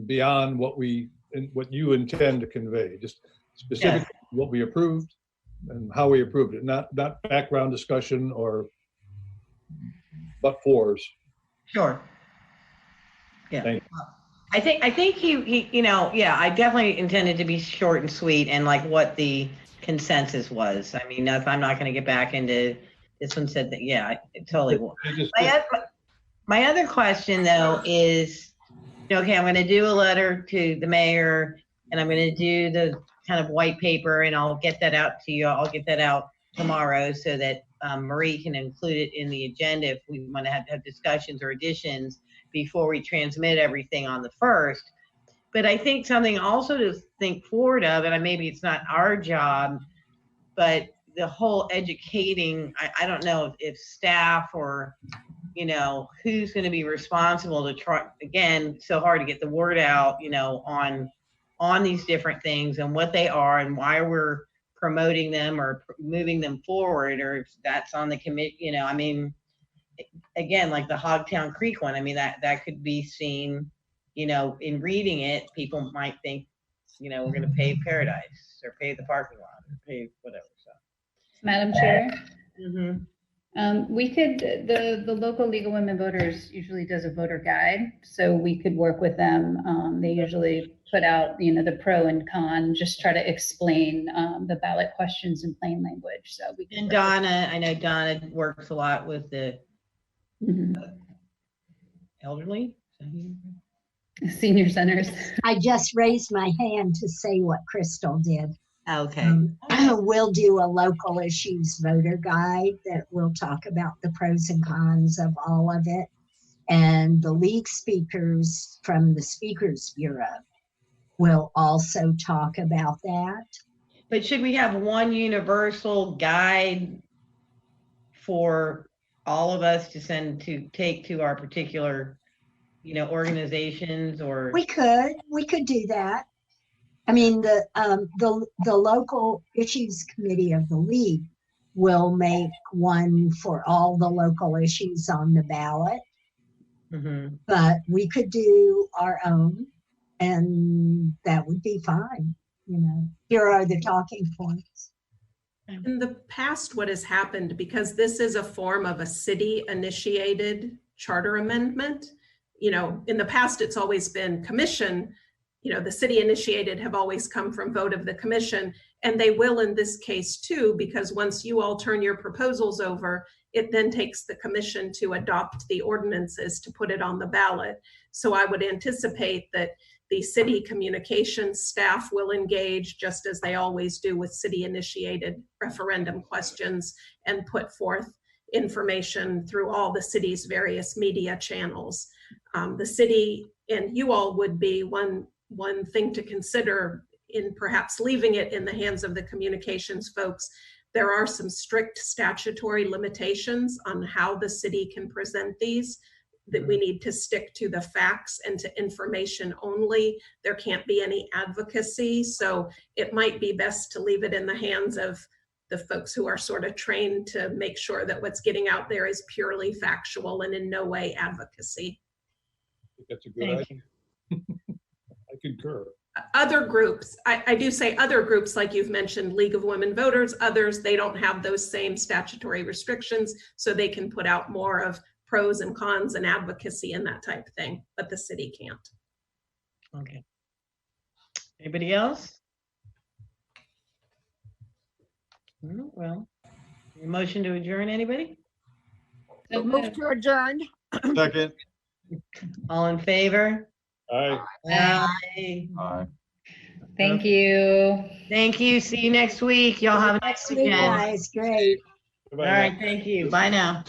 [SPEAKER 10] beyond what you intend to convey. Just specifically what we approved and how we approved it, not background discussion or but-fors.
[SPEAKER 1] Sure. Yeah. I think he I definitely intended to be short and sweet and like what the consensus was. I mean, I'm not going to get back into this one said that. Yeah, I totally will. My other question though is, okay, I'm going to do a letter to the mayor and I'm going to do the kind of white paper and I'll get that out to you. I'll get that out tomorrow so that Marie can include it in the agenda if we want to have discussions or additions before we transmit everything on the 1st. But I think something also to think forward of, and maybe it's not our job, but the whole educating, I don't know if staff or, who's going to be responsible to try, again, so hard to get the word out, on these different things and what they are and why we're promoting them or moving them forward, or if that's on the committee, again, like the Hogtown Creek one, that could be seen, in reading it, people might think, we're going to pave Paradise or pave the parking lot or pave whatever. So,
[SPEAKER 5] Madam Chair,
[SPEAKER 1] we
[SPEAKER 5] could, the local League of Women Voters usually does a voter guide, so we could work with them. They usually put out, the pro and con, just try to explain the ballot questions in plain language. So we can.
[SPEAKER 1] And Donna, I know Donna works a lot with the elderly.
[SPEAKER 5] Senior centers.
[SPEAKER 12] I just raised my hand to say what Crystal did.
[SPEAKER 1] Okay.
[SPEAKER 12] We'll do a local issues voter guide that will talk about the pros and cons of all of it. And the league speakers from the Speakers Bureau will also talk about that.
[SPEAKER 1] But should we have one universal guide for all of us to take to our particular, organizations or?
[SPEAKER 12] We could do that. I mean, the local issues committee of the league will make one for all the local issues on the ballot.
[SPEAKER 1] Mm-hmm.
[SPEAKER 12] But we could do our own, and that would be fine. Here are the talking points.
[SPEAKER 7] In the past, what has happened, because this is a form of a city-initiated charter amendment, in the past, it's always been commission, the city-initiated have always come from vote of the commission, and they will in this case too, because once you all turn your proposals over, it then takes the commission to adopt the ordinances to put it on the ballot. So I would anticipate that the city communications staff will engage just as they always do with city-initiated referendum questions and put forth information through all the city's various media channels. The city and you all would be one thing to consider in perhaps leaving it in the hands of the communications folks. There are some strict statutory limitations on how the city can present these, that we need to stick to the facts and to information only. There can't be any advocacy. So it might be best to leave it in the hands of the folks who are sort of trained to make sure that what's getting out there is purely factual and in no way advocacy.
[SPEAKER 10] That's a good idea. I concur.
[SPEAKER 7] Other groups, I do say other groups, like you've mentioned, League of Women Voters, others, they don't have those same statutory restrictions, so they can put out more of pros and cons and advocacy and that type of thing, but the city can't.
[SPEAKER 1] Okay. Anybody else? Well, motion to adjourn, anybody?
[SPEAKER 8] Move to adjourn.
[SPEAKER 4] Second.
[SPEAKER 1] All in favor?
[SPEAKER 10] Aye.
[SPEAKER 1] Aye.
[SPEAKER 4] Aye.
[SPEAKER 5] Thank you.
[SPEAKER 1] Thank you. See you next week. Y'all have a nice
[SPEAKER 12] Next week,
[SPEAKER 1] weekend.
[SPEAKER 12] guys. Great.
[SPEAKER 1] All right. Thank you. Bye now.